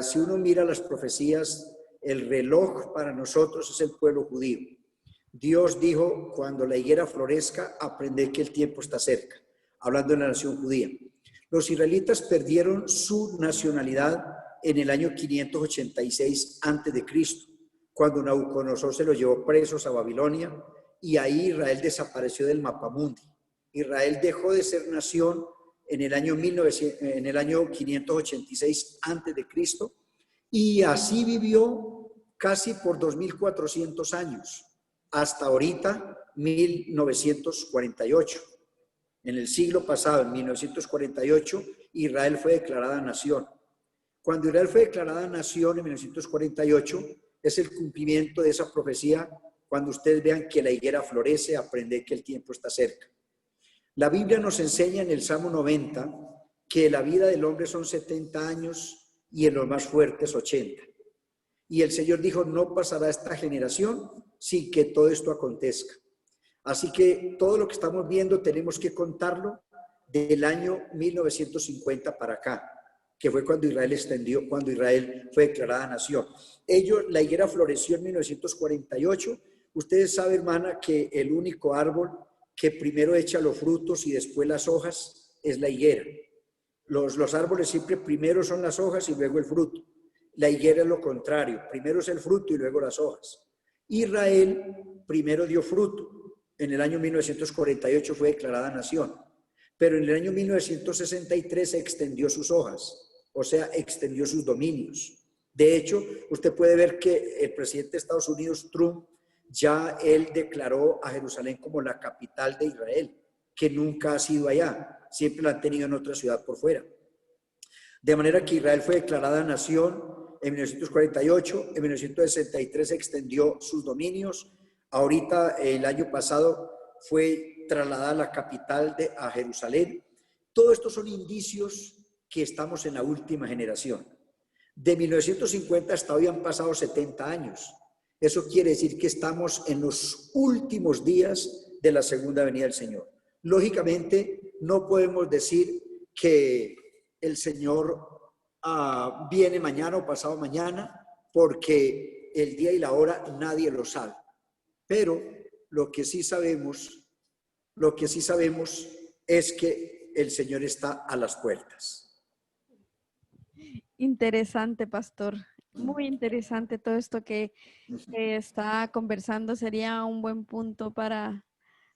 Si uno mira las profecías, el reloj para nosotros es el pueblo judío. Dios dijo, cuando la higuera florezca, aprended que el tiempo está cerca, hablando de la nación judía. Los israelitas perdieron su nacionalidad en el año 586 a.C., cuando Nabucodonosor se los llevó presos a Babilonia, y ahí Israel desapareció del mapamundi. Israel dejó de ser nación en el año 586 a.C., y así vivió casi por 2400 años, hasta ahorita 1948. En el siglo pasado, en 1948, Israel fue declarada nación. Cuando Israel fue declarada nación en 1948, es el cumplimiento de esa profecía. Cuando ustedes vean que la higuera florece, aprended que el tiempo está cerca. La Biblia nos enseña en el Salmo 90 que la vida del hombre son 70 años y en los más fuertes 80. Y el Señor dijo, no pasará esta generación sin que todo esto acontezca. Así que todo lo que estamos viendo tenemos que contarlo del año 1950 para acá, que fue cuando Israel fue declarada nación. La higuera floreció en 1948. Ustedes saben, hermana, que el único árbol que primero echa los frutos y después las hojas es la higuera. Los árboles siempre primero son las hojas y luego el fruto. La higuera es lo contrario, primero es el fruto y luego las hojas. Israel primero dio fruto. En el año 1948 fue declarada nación, pero en el año 1963 extendió sus hojas, o sea, extendió sus dominios. De hecho, usted puede ver que el presidente de Estados Unidos, Trump, ya él declaró a Jerusalén como la capital de Israel, que nunca ha sido allá, siempre la han tenido en otra ciudad por fuera. De manera que Israel fue declarada nación en 1948, en 1963 extendió sus dominios. Ahorita, el año pasado, fue trasladada la capital a Jerusalén. Todo esto son indicios que estamos en la última generación. De 1950 hasta hoy han pasado 70 años. Eso quiere decir que estamos en los últimos días de la segunda venida del Señor. Lógicamente, no podemos decir que el Señor viene mañana o pasado mañana, porque el día y la hora nadie lo sabe. Pero lo que sí sabemos es que el Señor está a las puertas. Interesante, pastor. Muy interesante todo esto que está conversando. Sería un buen punto para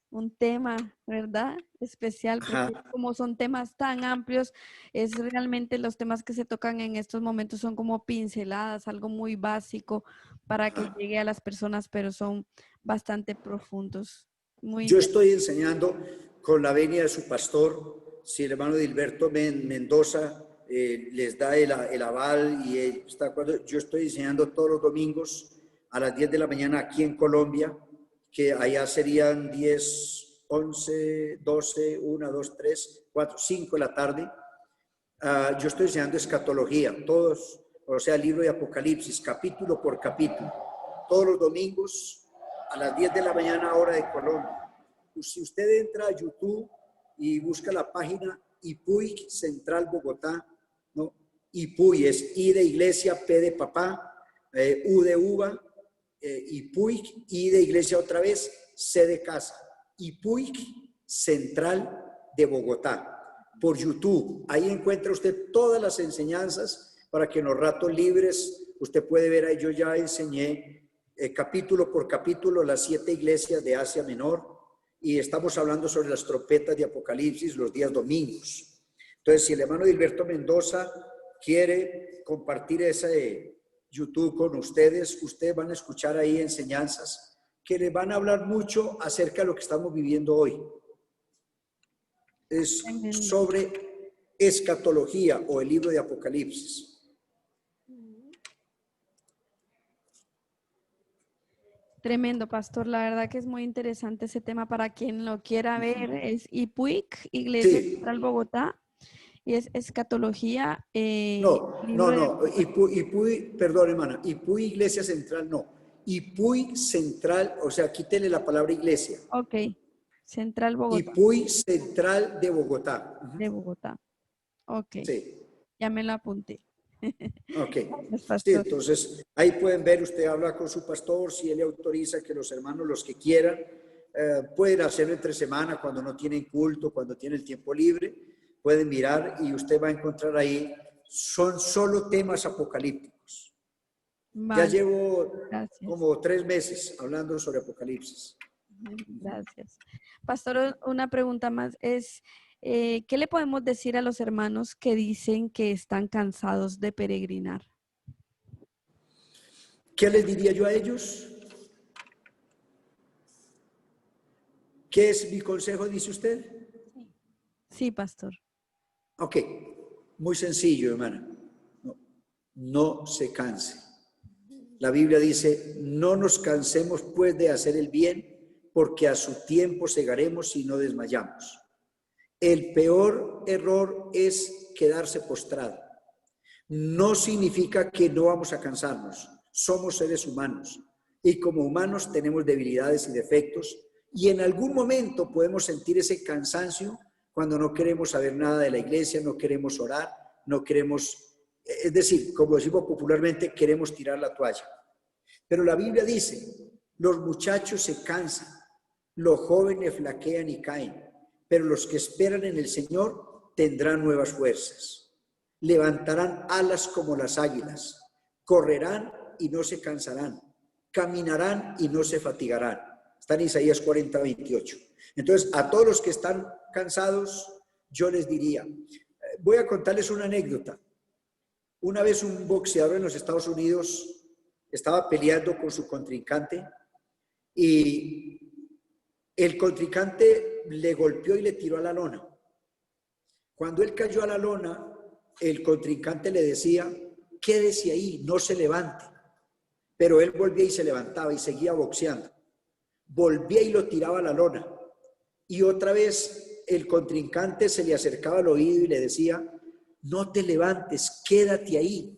un tema, ¿verdad? Especial, porque Ajá. como son temas tan amplios, es realmente los temas que se tocan en estos momentos son como pinceladas, algo muy básico para que llegue a las personas, pero son bastante profundos. Muy Yo interesante. estoy enseñando con la venia de su pastor, si el hermano Dilberto Mendoza les da el aval y está de acuerdo. Yo estoy enseñando todos los domingos a las 10 de la mañana aquí en Colombia, que allá serían 10, 11, 12, 1, 2, 3, 4, 5 de la tarde. Yo estoy enseñando escatología, todos, o sea, el libro de Apocalipsis, capítulo por capítulo, todos los domingos a las 10 de la mañana, hora de Colombia. Si usted entra a YouTube y busca la página IPUIC Central Bogotá, ¿no? IPUI es I de iglesia, P de papá, U de uva, IPUIC, I de iglesia otra vez, C de casa. IPUIC Central de Bogotá. Por YouTube, ahí encuentra usted todas las enseñanzas para que en los ratos libres usted puede ver. Ahí yo ya enseñé capítulo por capítulo las 7 iglesias de Asia Menor, y estamos hablando sobre las trompetas de Apocalipsis los días domingos. Entonces, si el hermano Dilberto Mendoza quiere compartir ese YouTube con ustedes, ustedes van a escuchar ahí enseñanzas que les van a hablar mucho acerca de lo que estamos viviendo hoy. Es Tremendo. sobre escatología o el libro de Apocalipsis. Tremendo, pastor. La verdad que es muy interesante ese tema para quien lo quiera ver. Es IPUIC, Iglesia Sí, Central Bogotá. y es escatología, No. Perdón, hermana, IPUI Iglesia Central, no. IPUI Central, o sea, quítele la palabra iglesia. Ok, Central Bogotá, IPUI Central de Bogotá. de Bogotá. Ok, Sí, ya me lo apunté. ok. Gracias, Sí, pastor. entonces ahí pueden ver, usted habla con su pastor, si él le autoriza que los hermanos, los que quieran, pueden hacerlo entre semana cuando no tienen culto, cuando tienen el tiempo libre, pueden mirar y usted va a encontrar ahí, son solo temas apocalípticos. Ya Vale, llevo gracias. como 3 meses hablando sobre Apocalipsis. Gracias. Pastor, una pregunta más es, ¿qué le podemos decir a los hermanos que dicen que están cansados de peregrinar? ¿Qué les diría yo a ellos? ¿Qué es mi consejo, dice usted? Sí, pastor. Ok, muy sencillo, hermana. No se canse. La Biblia dice, no nos cansemos pues de hacer el bien, porque a su tiempo segaremos si no desmayamos. El peor error es quedarse postrado. No significa que no vamos a cansarnos. Somos seres humanos y como humanos tenemos debilidades y defectos y en algún momento podemos sentir ese cansancio cuando no queremos saber nada de la iglesia, no queremos orar, no queremos, es decir, como decimos popularmente, queremos tirar la toalla. Pero la Biblia dice, los muchachos se cansan, los jóvenes flaquean y caen, pero los que esperan en el Señor tendrán nuevas fuerzas. Levantarán alas como las águilas, correrán y no se cansarán, caminarán y no se fatigarán. Está en Isaías 40:28. Entonces, a todos los que están cansados, yo les diría, voy a contarles una anécdota. Una vez un boxeador en los Estados Unidos estaba peleando con su contrincante y el contrincante le golpeó y le tiró a la lona. Cuando él cayó a la lona, el contrincante le decía, quédese ahí, no se levante. Pero él volvía y se levantaba y seguía boxeando. Volvía y lo tiraba a la lona. Y otra vez el contrincante se le acercaba al oído y le decía, no te levantes, quédate ahí.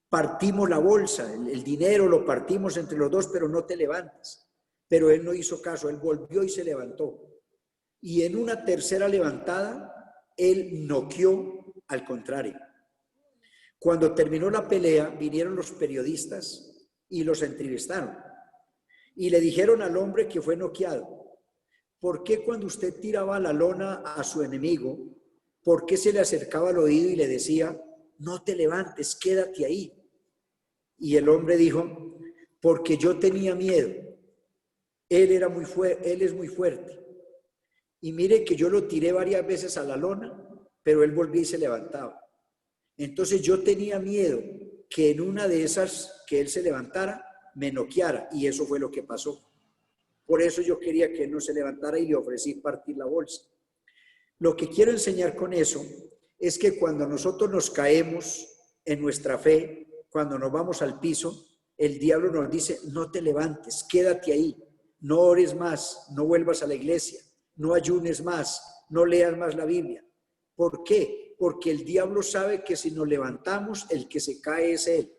Partimos la bolsa, el dinero lo partimos entre los dos, pero no te levantes. Pero él no hizo caso, él volvió y se levantó. Y en una tercera levantada, él noqueó al contrario. Cuando terminó la pelea, vinieron los periodistas y los entrevistaron. Y le dijeron al hombre que fue noqueado, ¿por qué cuando usted tiraba la lona a su enemigo, por qué se le acercaba al oído y le decía, no te levantes, quédate ahí? Y el hombre dijo, porque yo tenía miedo. Él es muy fuerte. Y mire que yo lo tiré varias veces a la lona, pero él volvía y se levantaba. Entonces yo tenía miedo que en una de esas que él se levantara, me noqueara. Y eso fue lo que pasó. Por eso yo quería que él no se levantara y le ofrecí partir la bolsa. Lo que quiero enseñar con eso es que cuando nosotros nos caemos en nuestra fe, cuando nos vamos al piso, el diablo nos dice, no te levantes, quédate ahí, no ores más, no vuelvas a la iglesia, no ayunes más, no leas más la Biblia. ¿Por qué? Porque el diablo sabe que si nos levantamos, el que se cae es él.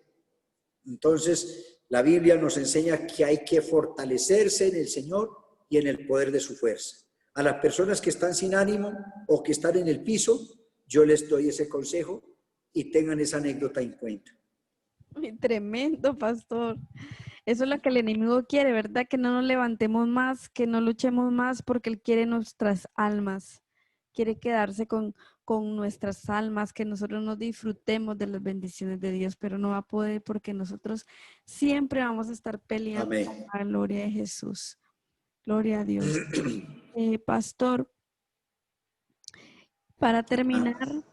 Entonces, la Biblia nos enseña que hay que fortalecerse en el Señor y en el poder de su fuerza. A las personas que están sin ánimo o que están en el piso, yo les doy ese consejo y tengan esa anécdota en cuenta. Tremendo, pastor. Eso es lo que el enemigo quiere, ¿verdad? Que no nos levantemos más, que no luchemos más, porque él quiere nuestras almas. Quiere quedarse con nuestras almas, que nosotros no disfrutemos de las bendiciones de Dios, pero no va a poder porque nosotros siempre vamos a estar peleando Amén. por la gloria de Jesús. Gloria a Dios. Pastor, para terminar,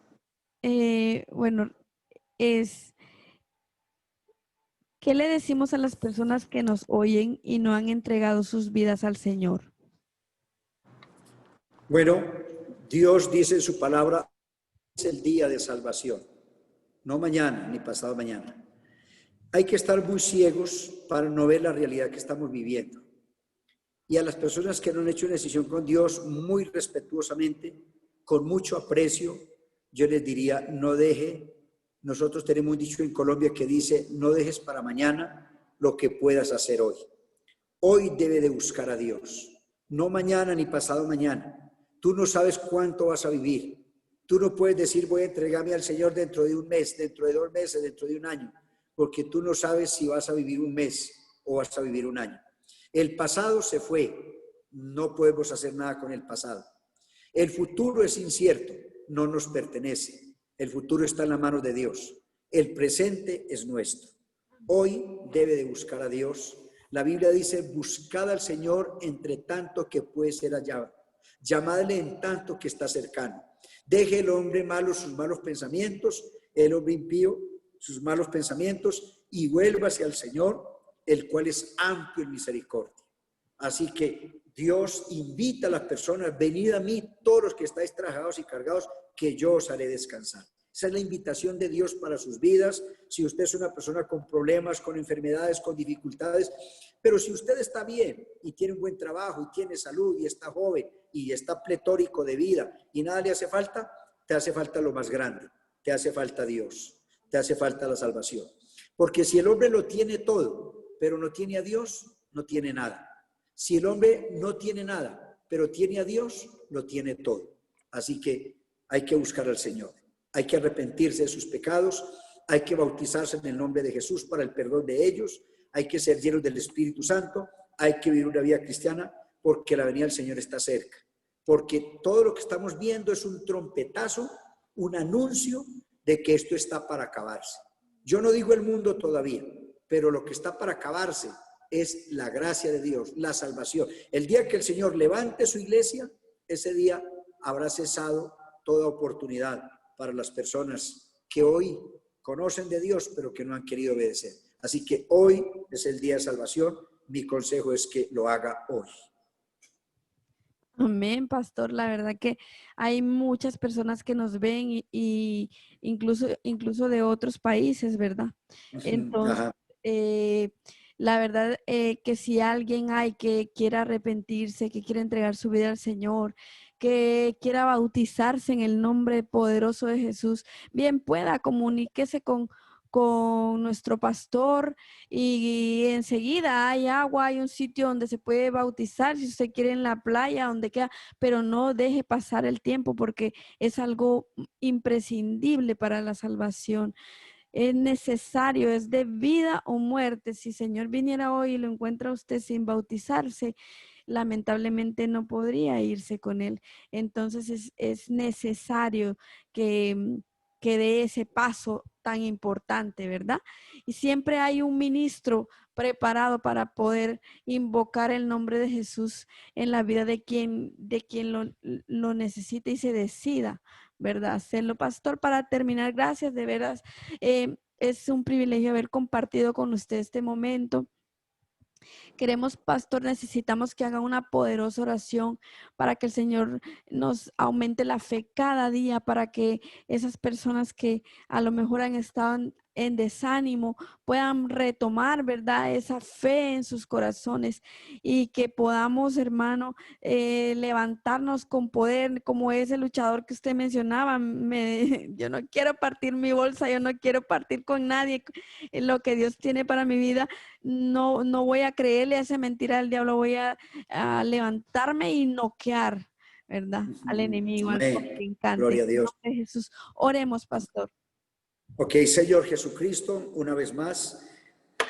bueno, ¿qué le decimos a las personas que nos oyen y no han entregado sus vidas al Señor? Bueno, Dios dice en su palabra, es el día de salvación, no mañana ni pasado mañana. Hay que estar muy ciegos para no ver la realidad que estamos viviendo. Y a las personas que no han hecho una decisión con Dios, muy respetuosamente, con mucho aprecio, yo les diría, no deje. Nosotros tenemos un dicho en Colombia que dice, no dejes para mañana lo que puedas hacer hoy. Hoy debe de buscar a Dios, no mañana ni pasado mañana. Tú no sabes cuánto vas a vivir. Tú no puedes decir, voy a entregarme al Señor dentro de un mes, dentro de 2 meses, dentro de un año, porque tú no sabes si vas a vivir un mes o vas a vivir un año. El pasado se fue, no podemos hacer nada con el pasado. El futuro es incierto, no nos pertenece. El futuro está en la mano de Dios. El presente es nuestro. Hoy debe de buscar a Dios. La Biblia dice, buscad al Señor entre tanto que puede ser hallado. Llamadle en tanto que está cercano. Deje el hombre malo sus malos pensamientos, el hombre impío sus malos pensamientos, y vuélvase al Señor, el cual es amplio en misericordia. Así que Dios invita a las personas, venid a mí todos los que estáis trabajados y cargados, que yo os haré descansar. Esa es la invitación de Dios para sus vidas. Si usted es una persona con problemas, con enfermedades, con dificultades, pero si usted está bien y tiene un buen trabajo y tiene salud y está joven y está pletórico de vida y nada le hace falta, te hace falta lo más grande, te hace falta Dios, te hace falta la salvación. Porque si el hombre lo tiene todo, pero no tiene a Dios, no tiene nada. Si el hombre no tiene nada, pero tiene a Dios, lo tiene todo. Así que hay que buscar al Señor. Hay que arrepentirse de sus pecados, hay que bautizarse en el nombre de Jesús para el perdón de ellos, hay que ser llenos del Espíritu Santo, hay que vivir una vida cristiana porque la venida del Señor está cerca. Porque todo lo que estamos viendo es un trompetazo, un anuncio de que esto está para acabarse. Yo no digo el mundo todavía, pero lo que está para acabarse es la gracia de Dios, la salvación. El día que el Señor levante su iglesia, ese día habrá cesado toda oportunidad para las personas que hoy conocen de Dios, pero que no han querido obedecer. Así que hoy es el día de salvación. Mi consejo es que lo haga hoy. Amén, pastor. La verdad que hay muchas personas que nos ven y incluso de otros países, ¿verdad? Entonces, Ajá. eh, la verdad que si alguien hay que quiera arrepentirse, que quiera entregar su vida al Señor, que quiera bautizarse en el nombre poderoso de Jesús, bien pueda, comuníquese con nuestro pastor y enseguida hay agua, hay un sitio donde se puede bautizar, si usted quiere en la playa, donde queda, pero no deje pasar el tiempo porque es algo imprescindible para la salvación. Es necesario, es de vida o muerte. Si el Señor viniera hoy y lo encuentra a usted sin bautizarse, lamentablemente no podría irse con él. Entonces es necesario que dé ese paso tan importante, ¿verdad? Y siempre hay un ministro preparado para poder invocar el nombre de Jesús en la vida de quien lo necesite y se decida, ¿verdad? Hacerlo, pastor. Para terminar, gracias, de veras. Es un privilegio haber compartido con usted este momento. Queremos, pastor, necesitamos que haga una poderosa oración para que el Señor nos aumente la fe cada día, para que esas personas que a lo mejor han estado en desánimo puedan retomar, ¿verdad?, esa fe en sus corazones y que podamos, hermano, levantarnos con poder, como ese luchador que usted mencionaba. Yo no quiero partir mi bolsa, yo no quiero partir con nadie lo que Dios tiene para mi vida. No voy a creerle a esa mentira del diablo, voy a levantarme y noquear, ¿verdad?, al enemigo, al Amén. contrincante. Gloria a En Dios. nombre de Jesús, oremos, pastor. Ok, Señor Jesucristo, una vez más,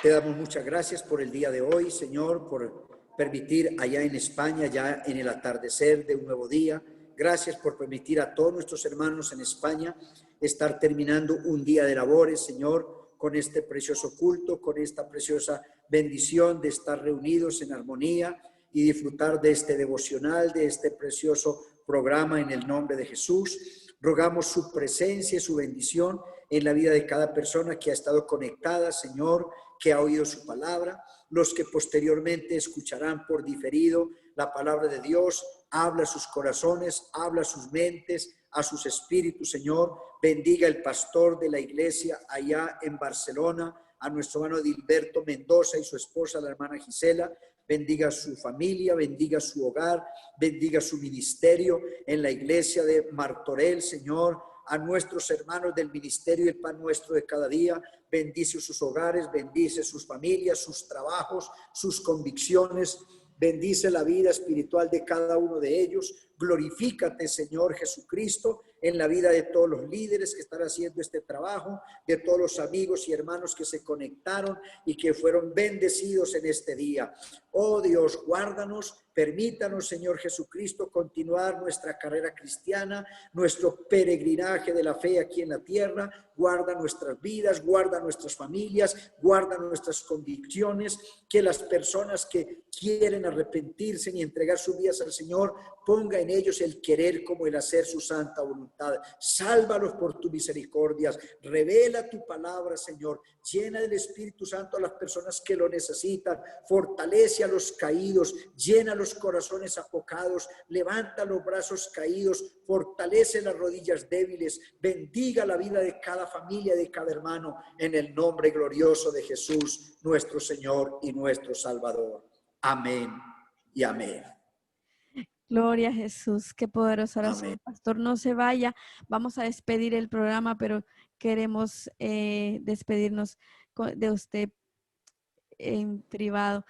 te damos muchas gracias por el día de hoy, Señor, por permitir allá en España, ya en el atardecer de un nuevo día. Gracias por permitir a todos nuestros hermanos en España estar terminando un día de labores, Señor, con este precioso culto, con esta preciosa bendición de estar reunidos en armonía y disfrutar de este devocional, de este precioso programa en el nombre de Jesús. Rogamos su presencia y su bendición en la vida de cada persona que ha estado conectada, Señor, que ha oído su palabra, los que posteriormente escucharán por diferido la palabra de Dios. Habla a sus corazones, habla a sus mentes, a sus espíritus, Señor. Bendiga el pastor de la iglesia allá en Barcelona, a nuestro hermano Dilberto Mendoza y su esposa, la hermana Gisela. Bendiga su familia, bendiga su hogar, bendiga su ministerio en la iglesia de Martorell, Señor. a nuestros hermanos del ministerio El Pan Nuestro de Cada Día. Bendice sus hogares, bendice sus familias, sus trabajos, sus convicciones. Bendice la vida espiritual de cada uno de ellos. Glorifícate, Señor Jesucristo, en la vida de todos los líderes que están haciendo este trabajo, de todos los amigos y hermanos que se conectaron y que fueron bendecidos en este día. Oh Dios, guárdanos, permítanos, Señor Jesucristo, continuar nuestra carrera cristiana, nuestro peregrinaje de la fe aquí en la tierra. Guarda nuestras vidas, guarda nuestras familias, guarda nuestras convicciones, que las personas que quieren arrepentirse y entregar sus vidas al Señor, ponga en ellos el querer como el hacer su santa voluntad. Sálvalos por tu misericordia, revela tu palabra, Señor, llena del Espíritu Santo a las personas que lo necesitan, fortalece a los caídos, llena los corazones apocados, levanta los brazos caídos, fortalece las rodillas débiles, bendiga la vida de cada familia, de cada hermano, en el nombre glorioso de Jesús, nuestro Señor y nuestro Salvador. Amén y amén. Gloria a Jesús, qué poderosa oración. Amén. Pastor, no se vaya, vamos a despedir el programa, pero queremos despedirnos de usted en privado.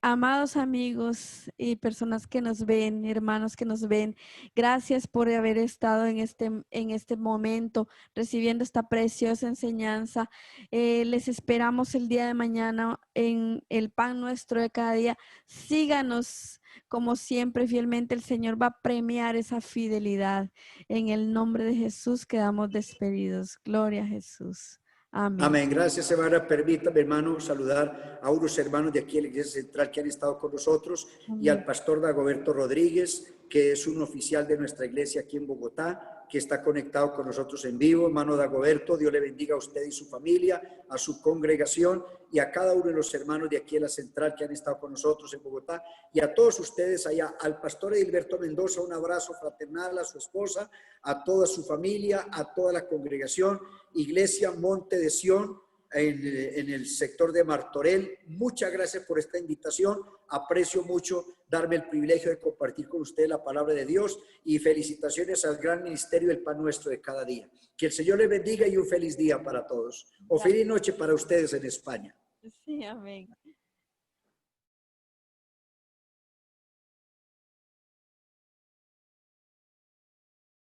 Amados amigos y personas que nos ven, hermanos que nos ven, gracias por haber estado en este momento recibiendo esta preciosa enseñanza. Les esperamos el día de mañana en el Pan Nuestro de Cada Día. Síganos como siempre fielmente, el Señor va a premiar esa fidelidad. En el nombre de Jesús quedamos despedidos. Gloria a Jesús. Amén. Amén. Gracias, hermana. Permítame, hermano, saludar a unos hermanos de aquí en la Iglesia Central que han estado con nosotros. Amén. Y al pastor Dagoberto Rodríguez, que es un oficial de nuestra iglesia aquí en Bogotá, que está conectado con nosotros en vivo. Hermano Dagoberto, Dios le bendiga a usted y su familia, a su congregación y a cada uno de los hermanos de aquí en la Central que han estado con nosotros en Bogotá, y a todos ustedes allá. Al pastor Edilberto Mendoza, un abrazo fraternal, a su esposa, a toda su familia, a toda la congregación. Iglesia Monte de Sión, en el sector de Martorell. Muchas gracias por esta invitación. Aprecio mucho darme el privilegio de compartir con ustedes la palabra de Dios, y felicitaciones al gran ministerio El Pan Nuestro de Cada Día. Que el Señor les bendiga y un feliz día para todos. O feliz noche para ustedes en España. Sí, amén.